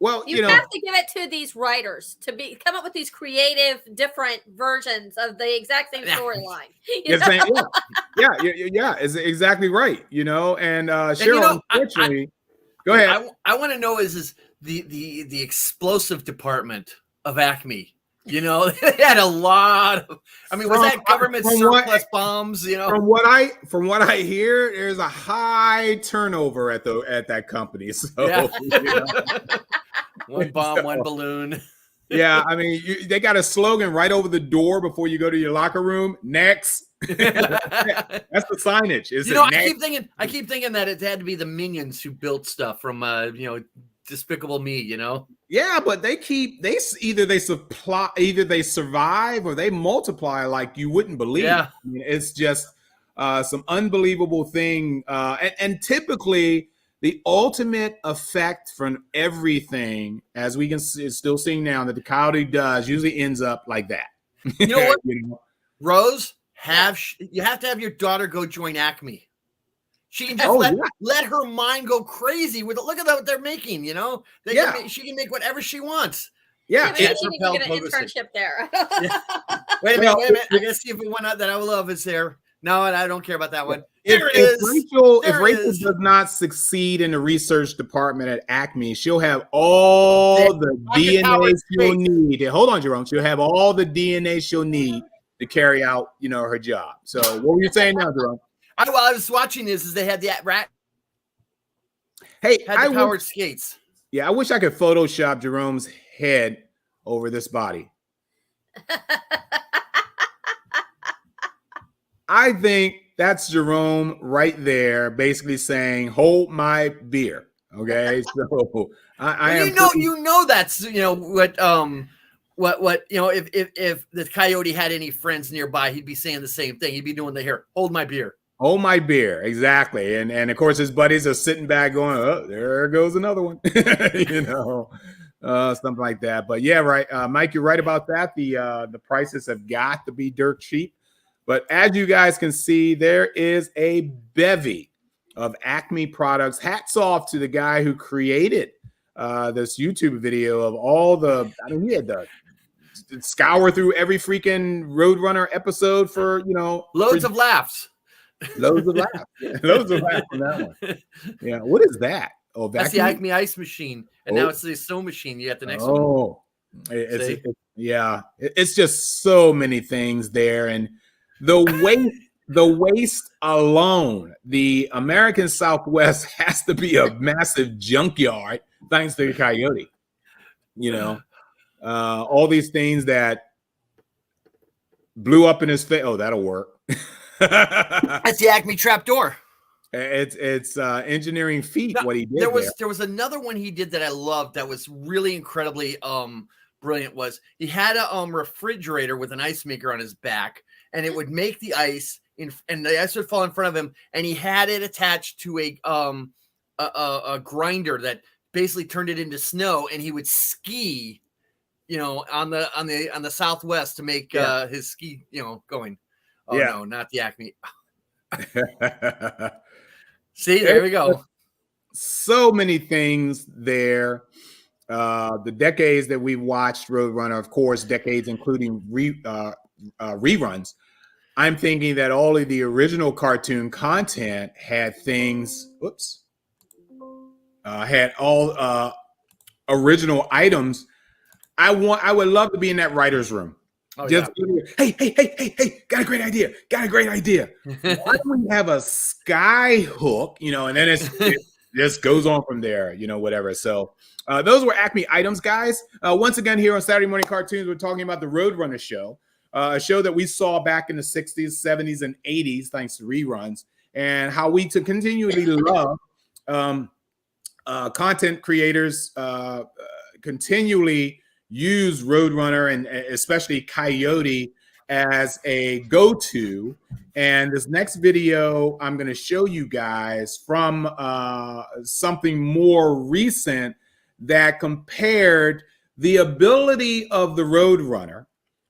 Well, you have to give it to these writers to come up with these creative, different versions of the exact same storyline. Yeah, it's exactly right. And Cheryl, unfortunately, go ahead. I want to know is the explosive department of Acme. They had a lot of. Was that government surplus bombs? From what I hear, there's a high turnover at that company. So one bomb, one balloon. Yeah, they got a slogan right over the door before you go to your locker room. Next, that's the signage. I keep thinking that it had to be the minions who built stuff from Despicable Me. Yeah, but they either they survive or they multiply like you wouldn't believe. Yeah. It's just some unbelievable thing. And typically the ultimate effect from everything, as we can still seeing now, that the Coyote does usually ends up like that. You know what? Rose, you have to have your daughter go join Acme. She can just let her mind go crazy with it. Look at what they're making, she can make whatever she wants. Yeah. Maybe she can get an internship there. Wait a minute. I gotta see if the one that I love is there. No, I don't care about that one. If Rachel does not succeed in the research department at Acme, she'll have all the DNA she'll need. Hold on, Jerome. She'll have all the DNA she'll need to carry out, her job. So what were you saying now, Jerome? I was watching this. They had the rat. Hey, had the powered skates. Yeah, I wish I could Photoshop Jerome's head over this body. I think that's Jerome right there, basically saying, "Hold my beer." Okay, so I am. You know that's what if the Coyote had any friends nearby, he'd be saying the same thing. He'd be doing the here, hold my beer. Hold my beer, exactly, and of course his buddies are sitting back going, "Oh, there goes another one," something like that. But yeah, right, Mike, you're right about that. The prices have got to be dirt cheap. But as you guys can see, there is a bevy of Acme products. Hats off to the guy who created this YouTube video of all the. I mean, he had to scour through every freaking Roadrunner episode for loads of laughs. Loads of laughs. Yeah, loads of laughs on that one. Yeah. What is that? Oh, that's the Acme ice machine. And now it's the sew machine. You got the next one. Oh, it's just so many things there. And the waste alone, the American Southwest has to be a massive junkyard thanks to the Coyote. All these things that blew up in his face. Oh, that'll work. That's the Acme trapdoor. It's engineering feat what he did. There was another one he did that I loved that was really incredibly brilliant. Was he had a refrigerator with an ice maker on his back, and it would make the ice and the ice would fall in front of him, and he had it attached to a grinder that basically turned it into snow, and he would ski on the Southwest to make his ski going. Oh no, not the Acme. See, there we go. So many things there. The decades that we've watched Roadrunner, of course, decades including reruns. I'm thinking that all of the original cartoon content had things. Had all original items. I would love to be in that writer's room. Oh, just hey, got a great idea. Why don't we have a sky hook, and then it just goes on from there, whatever. So those were Acme items, guys. Once again, here on Saturday Morning Cartoons, we're talking about the Roadrunner show, a show that we saw back in the 60s, 70s, and 80s, thanks to reruns, and how we to continually love content creators continually use Roadrunner and especially Coyote as a go-to. And this next video I'm going to show you guys from something more recent that compared the ability of the Roadrunner,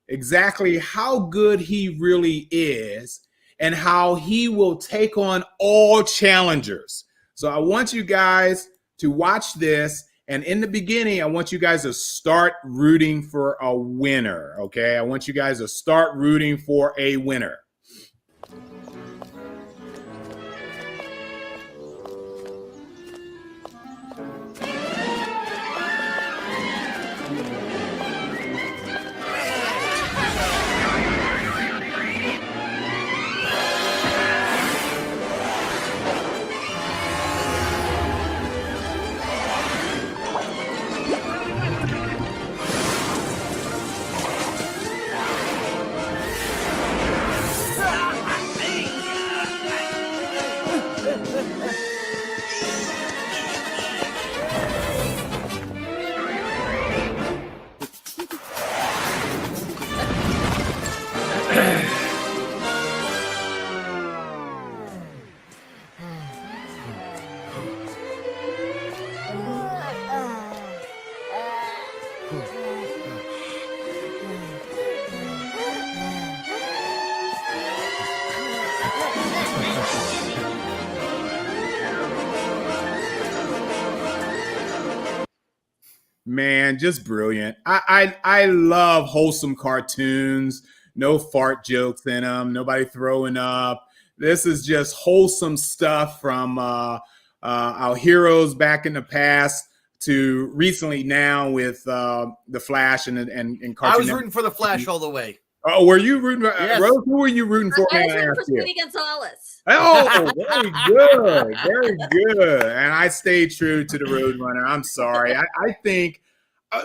exactly how good he really is, and how he will take on all challengers. So I want you guys to watch this. And in the beginning, I want you guys to start rooting for a winner, okay? I want you guys to start rooting for a winner. Man, just brilliant. I love wholesome cartoons. No fart jokes in them. Nobody throwing up. This is just wholesome stuff from our heroes back in the past to recently now with the Flash and cartoon. I was rooting for the Flash all the way. Oh, were you rooting for Yes. Rose? Who were you rooting for? I was rooting for Speedy Gonzalez. Oh, very good. Very good. And I stayed true to the Roadrunner. I'm sorry. I think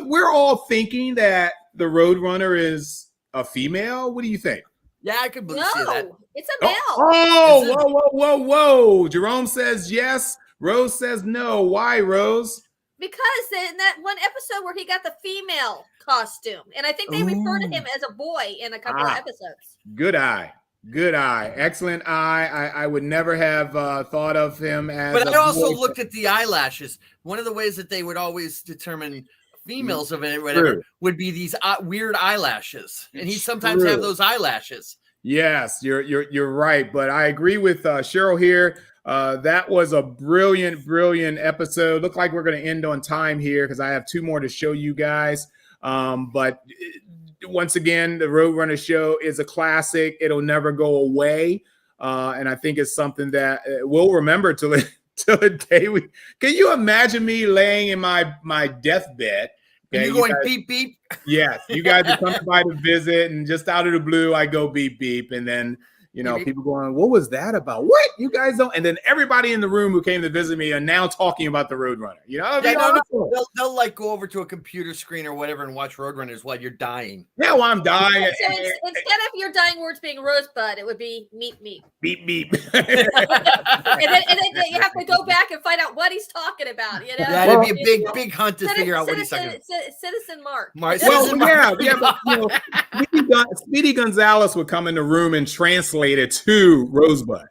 we're all thinking that the Roadrunner is a female. What do you think? Yeah, I could see that. No, it's a male. Oh, whoa. Jerome says yes. Rose says no. Why, Rose? Because in that one episode where he got the female costume, and I think they refer to him as a boy in a couple of episodes. Good eye. Good eye. Excellent eye. I would never have thought of him as. But I also looked at the eyelashes. One of the ways that they would always determine females of it, or whatever, would be these weird eyelashes, and he sometimes have those eyelashes. Yes, you're right. But I agree with Cheryl here. That was a brilliant episode. Look like we're going to end on time here because I have 2 more to show you guys. But once again, the Roadrunner show is a classic. It'll never go away. And I think it's something that we'll remember till the day we. Can you imagine me laying in my deathbed? Okay, and you're going beep beep. Yes, you guys are coming by to visit, and just out of the blue, I go beep beep, and then people going, "What was that about? What you guys don't?" And then everybody in the room who came to visit me are now talking about the Roadrunner. They'll like go over to a computer screen or whatever and watch Roadrunners while you're dying. Yeah, well, I'm dying. So instead of your dying words being rosebud, it would be meep meep. Beep beep. and then you have to go back and find out what he's talking about. Yeah, it'd be a big hunt to figure out what he's talking about. Citizen Mark. But Speedy Gonzalez would come in the room and translate it to Rosebud.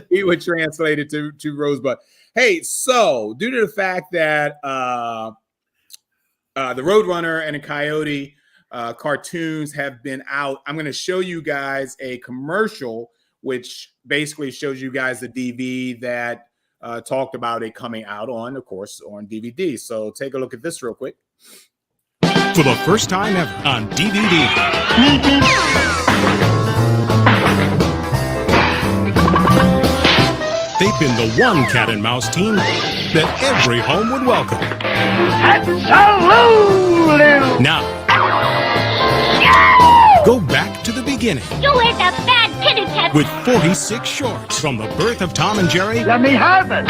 He would translate it to Rosebud. Hey, so due to the fact that the Roadrunner and the Coyote cartoons have been out, I'm going to show you guys a commercial which basically shows you guys the DV that talked about it coming out on, of course, on DVD. So take a look at this real quick. For the first time ever on DVD. They've been the one cat and mouse team that every home would welcome. Absolutely! Now, go back to the beginning. You is a bad kitty cat. With 46 shorts from the birth of Tom and Jerry. Let me have it.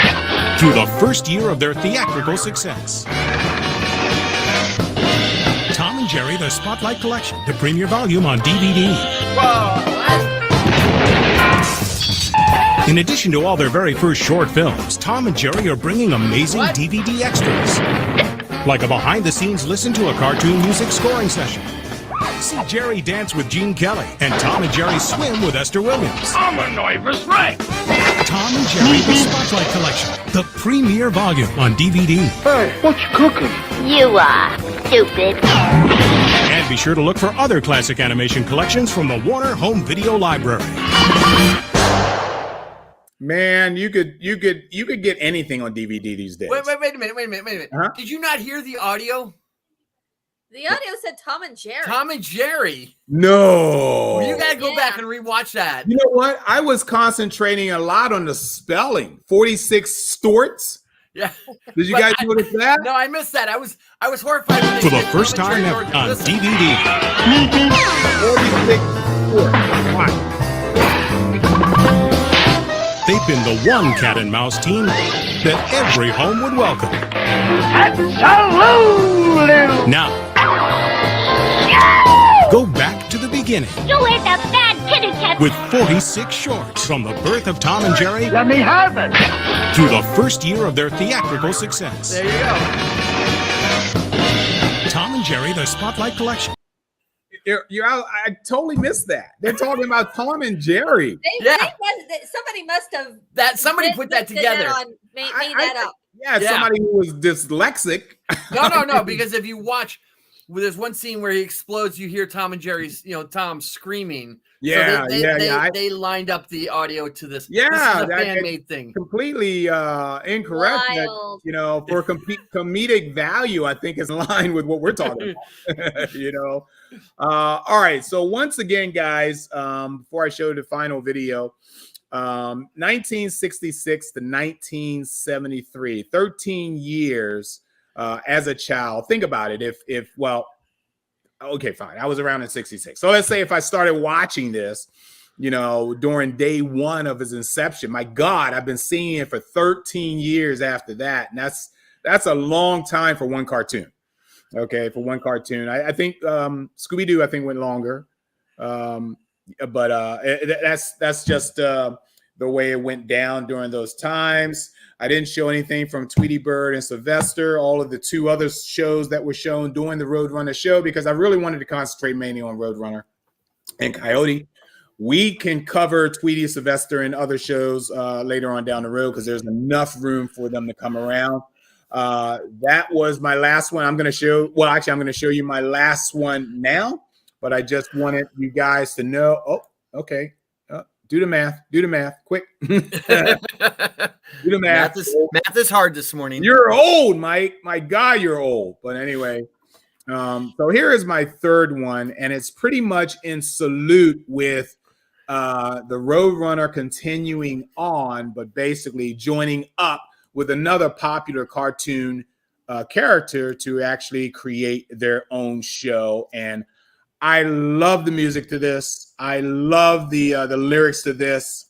Through the first year of their theatrical success. Tom and Jerry, the Spotlight Collection, the premiere volume on DVD. In addition to all their very first short films, Tom and Jerry are bringing amazing DVD extras. Like a behind-the-scenes listen to a cartoon music scoring session. See Jerry dance with Gene Kelly and Tom and Jerry swim with Esther Williams. I'm a nervous wreck. Tom and Jerry, the Spotlight Collection, the premiere volume on DVD. Hey, what you cooking? You are stupid. And be sure to look for other classic animation collections from the Warner Home Video Library. Man, you could get anything on DVD these days. Wait a minute. Huh? Did you not hear the audio? The audio said Tom and Jerry. Tom and Jerry. No. Well, you got to go back and rewatch that. You know what? I was concentrating a lot on the spelling. 46 storts. Yeah. Did you guys notice that? No, I missed that. I was horrified. When For the first time ever on DVD. 46 storts. Why? They've been the one cat and mouse team that every home would welcome. Absolutely! Now, go back to the beginning. You is a bad kitty cat. With 46 shorts from the birth of Tom and Jerry. Let me have it. Through the first year of their theatrical success. There you go. Tom and Jerry, the Spotlight Collection. You're out. I totally missed that. They're talking about Tom and Jerry. Somebody must have. Somebody put that together. Made that up. Yeah, somebody who was dyslexic. No, because if you watch, there's one scene where he explodes. You hear Tom and Jerry's, Tom screaming. Yeah, so they lined up the audio to this. Yeah, this is a fan-made thing. Completely incorrect. That, for comedic value, I think is in line with what we're talking about. All right. So once again, guys, before I show the final video, 1966 to 1973, 13 years as a child. Think about it. Okay, fine. I was around in 66. So let's say if I started watching this, during day one of its inception, my God, I've been seeing it for 13 years after that. And that's a long time for one cartoon. Okay, for one cartoon. I think Scooby-Doo, I think, went longer. But that's just the way it went down during those times. I didn't show anything from Tweety Bird and Sylvester, all of the 2 other shows that were shown during the Roadrunner show, because I really wanted to concentrate mainly on Roadrunner and Coyote. We can cover Tweety, Sylvester, and other shows later on down the road because there's enough room for them to come around. That was my last one. I'm going to show. Well, actually, I'm going to show you my last one now. But I just wanted you guys to know. Oh, okay. Do the math. Do the math. Quick. Do the math. Math is hard this morning. You're old, Mike. My God, you're old. But anyway. So here is my third one, and it's pretty much in salute with the Roadrunner continuing on, but basically joining up with another popular cartoon character to actually create their own show. And I love the music to this. I love the lyrics to this.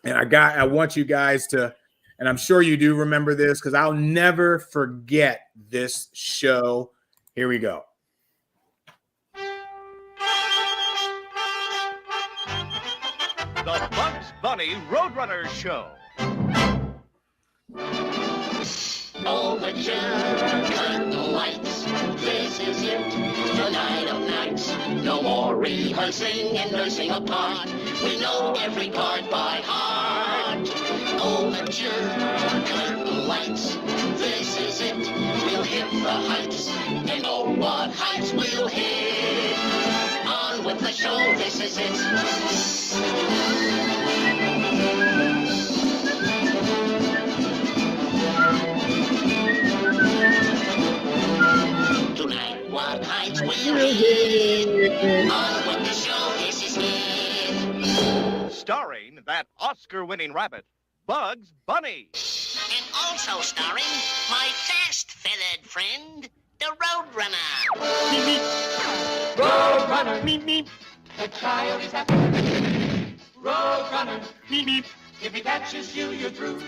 And I want you guys to, and I'm sure you do remember this because I'll never forget this show. Here we go. The Bugs Bunny Roadrunner Show. Overture, turn the lights. This is it, the night of nights. No more rehearsing and nursing a part. We know every part by heart. Overture, turn the lights. This is it, we'll hit the heights. And oh, what heights we'll hit. On with the show, this is it. What heights will hit? On with the show, this is it. Starring that Oscar-winning rabbit, Bugs Bunny. And also starring my fast-feathered friend, the Roadrunner. Meep, meep. Roadrunner. Meep, meep. The coyote's happy. Roadrunner. Meep, meep. If he catches you, you're through.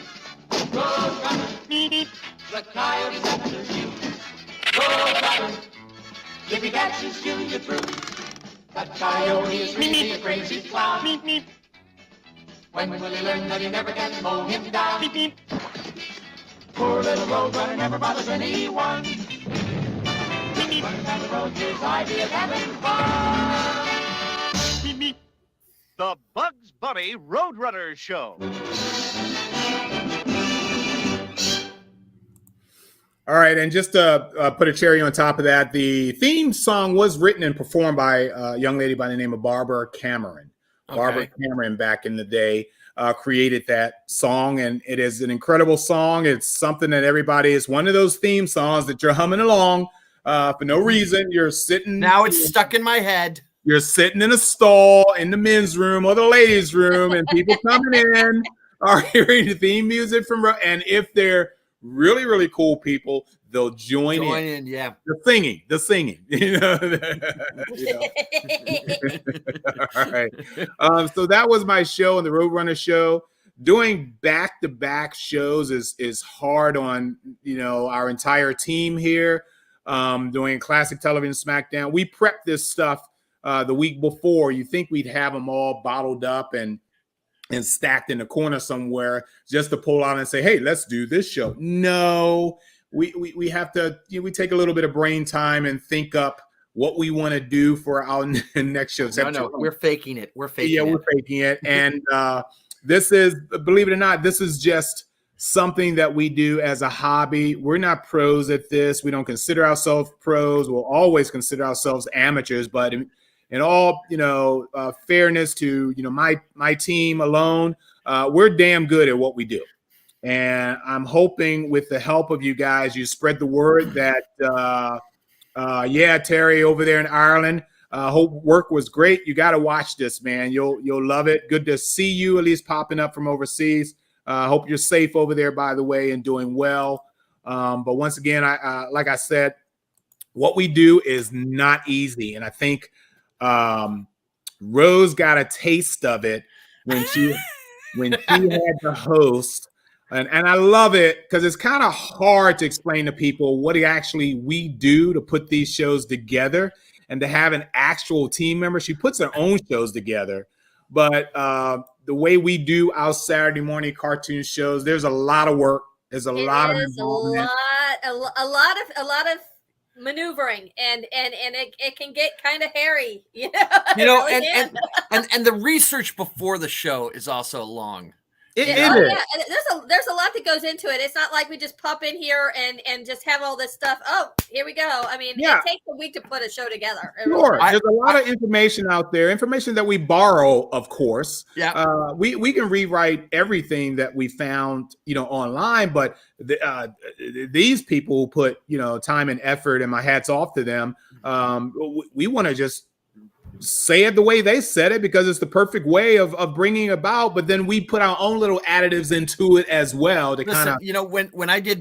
Roadrunner. Meep, meep. The coyote's after you. Roadrunner. If he catches you, you're through. That coyote is really a crazy clown. Meep, meep. When will he learn that he never can mow him down? Meep, meep. Poor little Roadrunner never bothers anyone. Meep, meep. Running down the road, his idea of having fun. Meep, meep. The Bugs Bunny Roadrunner Show. All right, and just to put a cherry on top of that, the theme song was written and performed by a young lady by the name of Barbara Cameron. Okay. Barbara Cameron, back in the day, created that song, and it is an incredible song. It's something that everybody, it's one of those theme songs that you're humming along for no reason. You're sitting. Now it's stuck in my head. You're sitting in a stall in the men's room or the ladies' room, and people coming in are hearing the theme music from, and if they're really, really cool people, they'll join in. Yeah. The singing, you know. All right. So that was my show on the Roadrunner show. Doing back-to-back shows is hard on, our entire team here. Doing Classic Television SmackDown. We prepped this stuff the week before. You think we'd have them all bottled up and stacked in the corner somewhere just to pull out and say, hey, let's do this show. No, we have to, we take a little bit of brain time and think up what we want to do for our next show. No, we're faking it. We're faking it. Yeah, we're faking it. And this is, believe it or not, this is just something that we do as a hobby. We're not pros at this. We don't consider ourselves pros. We'll always consider ourselves amateurs, but in all, fairness to, my team alone, we're damn good at what we do. And I'm hoping with the help of you guys, you spread the word that, Terry over there in Ireland, hope work was great. You got to watch this, man. You'll love it. Good to see you at least popping up from overseas. Hope you're safe over there, by the way, and doing well. But once again, I like I said, what we do is not easy. And I think, Rose got a taste of it when she had the host, and I love it because it's kind of hard to explain to people what actually we do to put these shows together and to have an actual team member. She puts her own shows together, but the way we do our Saturday morning cartoon shows, there's a lot of work. There's a lot of involvement. a lot of maneuvering, and it can get kind of hairy, you know. Really and the research before the show is also long. It is. Yeah, there's a lot that goes into it. It's not like we just pop in here and just have all this stuff. Oh, here we go. I mean, it takes a week to put a show together. Sure. There's a lot of information out there, information that we borrow, of course. Yeah. We can rewrite everything that we found, online, but these people put, time and effort, and my hat's off to them. We want to just say it the way they said it because it's the perfect way of bringing about, but then we put our own little additives into it as well to kind of, when I did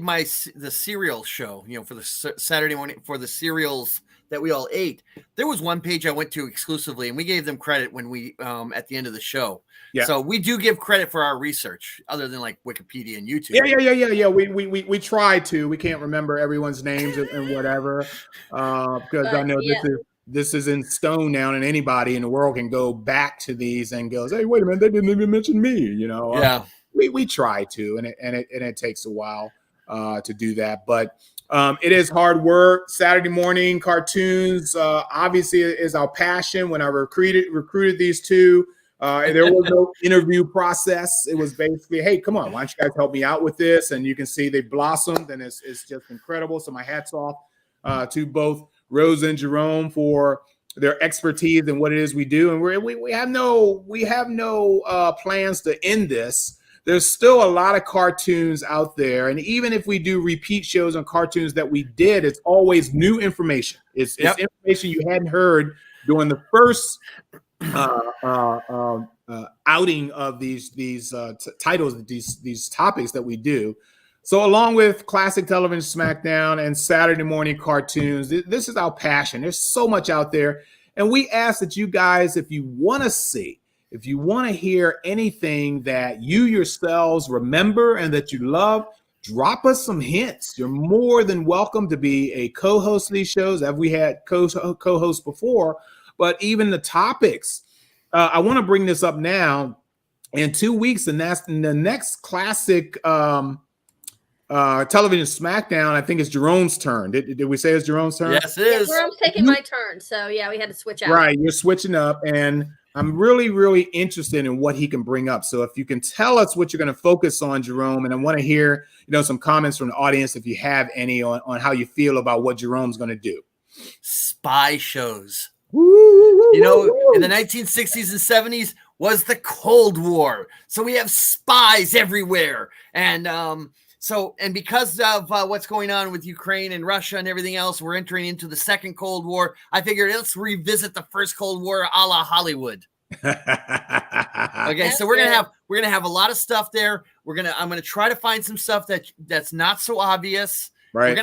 the cereal show, for the Saturday morning, for the cereals that we all ate, there was one page I went to exclusively, and we gave them credit when we at the end of the show. Yeah. So we do give credit for our research, other than like Wikipedia and YouTube. Yeah. We try to. We can't remember everyone's names and whatever, because I know this is in stone now, and anybody in the world can go back to these and goes, hey, wait a minute, they didn't even mention me, Yeah. We try to, and it takes a while to do that, but it is hard work. Saturday morning cartoons obviously is our passion. When I recruited these two, there was no interview process. It was basically, hey, come on, why don't you guys help me out with this? And you can see they blossomed, and it's just incredible. So my hat's off to both Rose and Jerome for their expertise and what it is we do. And we have no plans to end this. There's still a lot of cartoons out there. And even if we do repeat shows on cartoons that we did, it's always new information. It's information you hadn't heard during the first outing of these titles, these topics that we do. So along with classic television SmackDown and Saturday morning cartoons, this is our passion. There's so much out there. And we ask that you guys, if you want to see, if you want to hear anything that you yourselves remember and that you love, drop us some hints. You're more than welcome to be a co-host of these shows. Have we had co-hosts before? But even the topics, I want to bring this up now. In 2 weeks, and that's the next classic television SmackDown, I think it's Jerome's turn. Did we say it's Jerome's turn? Yes, it is. Jerome's taking my turn. So yeah, we had to switch out. Right, you're switching up, and I'm really, really interested in what he can bring up. So if you can tell us what you're going to focus on, Jerome, and I want to hear, some comments from the audience if you have any on how you feel about what Jerome's going to do. Spy shows. In the 1960s and 70s was the Cold War. So we have spies everywhere. And and because of what's going on with Ukraine and Russia and everything else, we're entering into the second Cold War. I figured let's revisit the first Cold War a la Hollywood. Okay, so we're gonna have a lot of stuff there. I'm gonna try to find some stuff that's not so obvious. Right. We're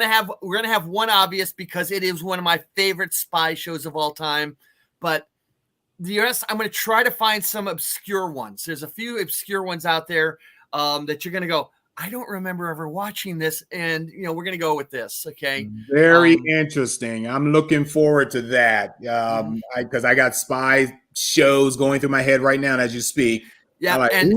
gonna have one obvious because it is one of my favorite spy shows of all time. But the rest, I'm gonna try to find some obscure ones. There's a few obscure ones out there that you're gonna go, I don't remember ever watching this, and we're going to go with this. Okay. Very interesting. I'm looking forward to that because I got spy shows going through my head right now as you speak. Yeah, and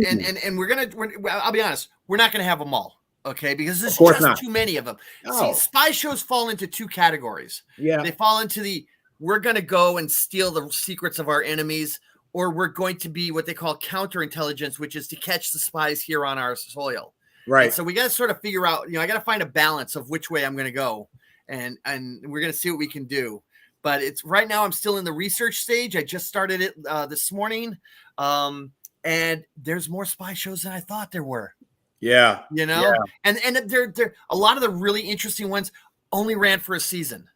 I'll be honest, we're not going to have them all. Okay, because there's just too many of them. See, spy shows fall into two categories. Yeah, they fall into we're going to go and steal the secrets of our enemies, or we're going to be what they call counterintelligence, which is to catch the spies here on our soil. Right. And so we got to sort of figure out, I got to find a balance of which way I'm going to go, and we're going to see what we can do. But it's right now I'm still in the research stage. I just started it this morning. And there's more spy shows than I thought there were. Yeah. And they're a lot of the really interesting ones only ran for a season.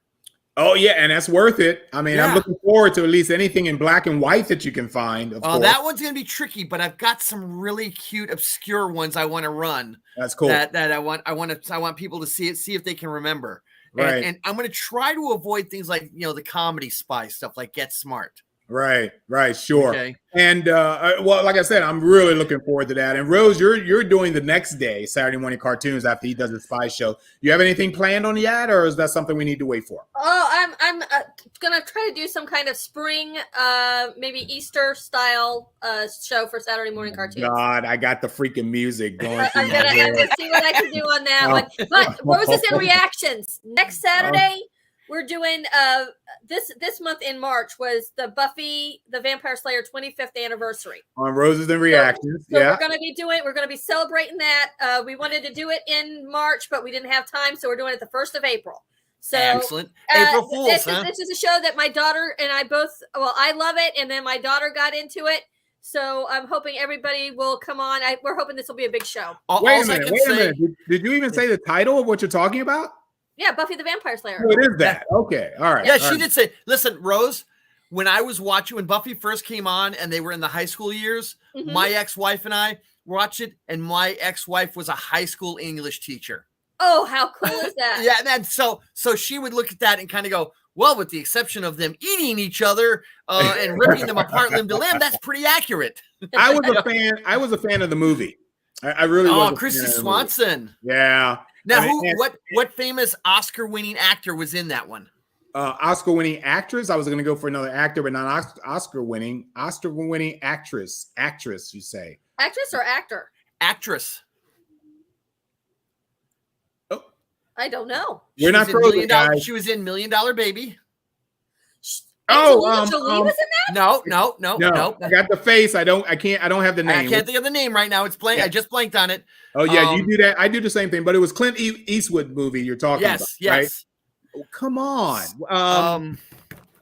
Oh, yeah, and that's worth it. I mean, I'm looking forward to at least anything in black and white that you can find. That one's going to be tricky, but I've got some really cute, obscure ones I want to run. That's cool. That I want people to see if they can remember. Right. And I'm going to try to avoid things like, the comedy spy stuff like Get Smart. Right, sure. Okay. And well, like I said, I'm really looking forward to that. And Rose, you're doing the next day, Saturday morning cartoons after he does his spy show. You have anything planned on yet, or is that something we need to wait for? Oh, I'm gonna try to do some kind of spring, maybe Easter style show for Saturday morning cartoons. God, I got the freaking music going. I'm gonna see what I can do on that one. But Roses and Reactions next Saturday. We're doing this month in March was the Buffy the Vampire Slayer 25th anniversary. On Roses and Reactions. So yeah. we're gonna be celebrating that. We wanted to do it in March, but we didn't have time, so we're doing it the 1st of April. So excellent. April Fools, this is a show that my daughter and I both, well, I love it, and then my daughter got into it. So I'm hoping everybody will come on. We're hoping this will be a big show. Wait a minute. Did you even say the title of what you're talking about? Yeah, Buffy the Vampire Slayer. Oh, it is that. Okay. All right. Yeah, she did say, listen, Rose, when I was watching, when Buffy first came on and they were in the high school years, my ex-wife and I watched it, and my ex-wife was a high school English teacher. Oh, how cool is that? Yeah, and then so she would look at that and kind of go, well, with the exception of them eating each other and ripping them apart limb to limb, that's pretty accurate. I was a fan of the movie. I really was. Oh, Christy Swanson. Yeah. Now, what famous Oscar-winning actor was in that one? Oscar-winning actress. I was going to go for another actor, but not Oscar-winning. Oscar-winning actress. Actress, you say? Actress or actor? Actress. Oh, I don't know. We're not frozen, guys. She was in $1 Million Baby. Angelina Jolie was in that? No. I got the face. I don't have the name. I can't think of the name right now. It's blank. Yeah. I just blanked on it. Oh yeah, you do that. I do the same thing, but it was Clint Eastwood movie you're talking about. Yes. Right? Oh, come on. I'm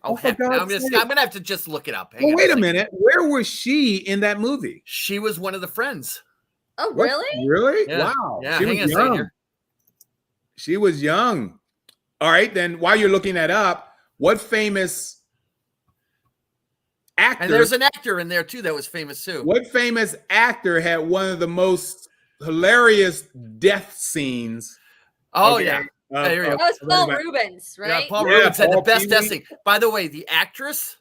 gonna have to just look it up. Well, wait a minute. Where was she in that movie? She was one of the friends. Oh, really? Really? Yeah. Wow. Yeah, she was young. She was young. All right, then while you're looking that up, what famous actor? And there's an actor in there too that was famous too. What famous actor had one of the most hilarious death scenes? Oh yeah. That was Paul Rubens, right? Yeah, Paul Rubens had the best death scene. By the way, the actress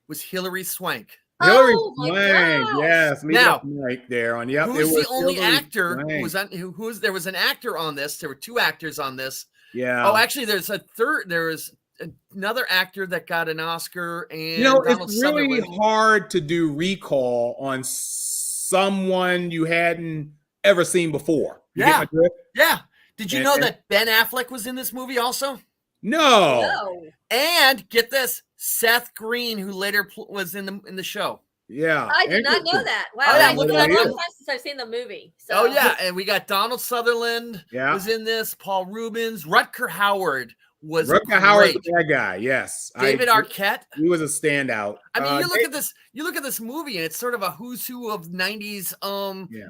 was Hilary Swank. Hilary Swank, yes. Now, right there on yep. Who's the only actor who was on? There was an actor on this. There were 2 actors on this. Yeah. Oh, actually, there's a third. There was another actor that got an Oscar, and it's really hard to do recall on someone you hadn't ever seen before. Yeah. Did you know that Ben Affleck was in this movie also? No. And get this, Seth Green, who later was in the show. Yeah. I did not know that. Wow. It's been a long time since I've seen the movie. So. Oh, yeah. And we got Donald Sutherland was in this. Paul Rubens. Rutger Howard was Howard's that guy. Yes. David Arquette. He was a standout. I mean, you look at this movie, and it's sort of a who's who of 90s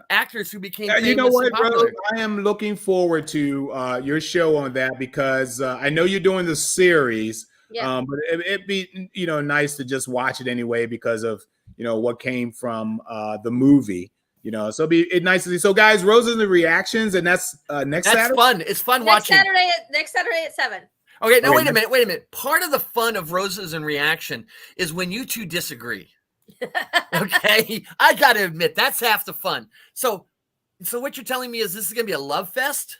actors who became famous. You know what, Rose? I am looking forward to your show on that because I know you're doing the series. Yeah. But it'd be nice to just watch it anyway because of what came from the movie. So it'd be nice to see. So guys, Roses and Reactions, and that's next Saturday. That's fun. It's fun watching. Next Saturday at 7. Okay, now wait a minute. Part of the fun of Roses and Reaction is when you two disagree. Okay, I got to admit that's half the fun. So what you're telling me is this is going to be a love fest?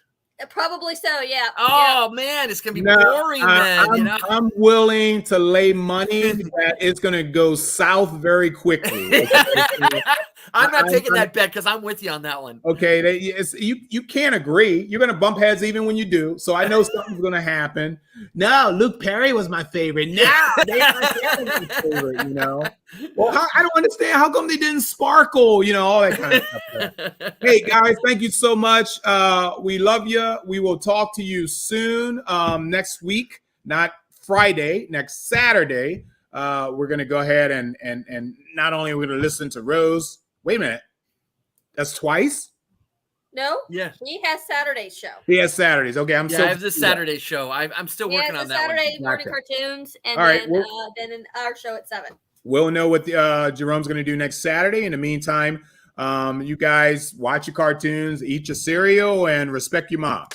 Probably so, yeah. Oh man, it's gonna be boring then. I'm willing to lay money that it's gonna go south very quickly. I'm not taking that bet because I'm with you on that one. Okay, you can't agree. You're gonna bump heads even when you do. So I know something's gonna happen. No, Luke Perry was my favorite. Now my favorite. Well, I don't understand. How come they didn't sparkle? All that kind of stuff. Hey guys, thank you so much. We love you. We will talk to you soon. Next week, not Friday, next Saturday. We're gonna go ahead and not only are we gonna listen to Rose. Wait a minute, that's twice. No, yeah, he has Saturday's show. He has Saturdays. Okay, I have this Saturday show. I'm still working on that. Saturday morning cartoons, and then in our show at 7. We'll know what Jerome's going to do next Saturday. In the meantime, you guys watch your cartoons, eat your cereal, and respect your moms.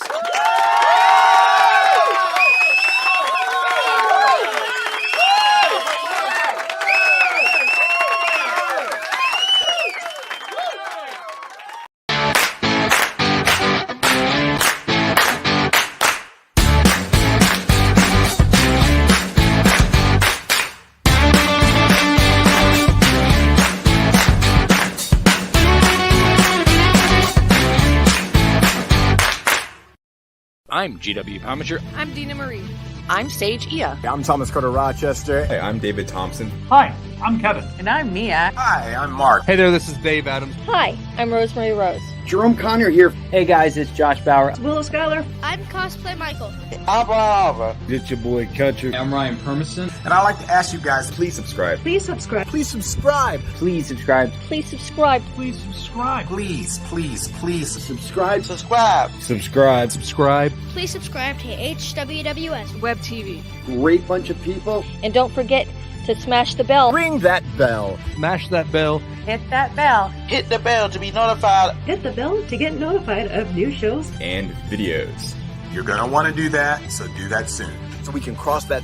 I'm GW Pomacher. I'm Dina Marie. I'm Sage Ia. I'm Thomas Carter Rochester. Hey, I'm David Thompson. Hi, I'm Kevin. And I'm Mia. Hi, I'm Mark. Hey there, this is Dave Adams. Hi, I'm Rosemary Rose. Jerome Conner here. Hey guys, it's Josh Bauer. Willow Schuyler. I'm Cosplay Michael. Abba. It's your boy Country. I'm Ryan Permison. And I'd like to ask you guys, please subscribe. Please subscribe. Please subscribe. Please subscribe. Please subscribe. Please subscribe. Please, please, please subscribe. Subscribe. Subscribe. Subscribe. Please subscribe to HWWS Web TV. Great bunch of people. And don't forget to smash the bell. Ring that bell. Smash that bell. Hit that bell. Hit the bell to be notified. Hit the bell to get notified of new shows and videos. You're going to want to do that, so do that soon. So we can cross that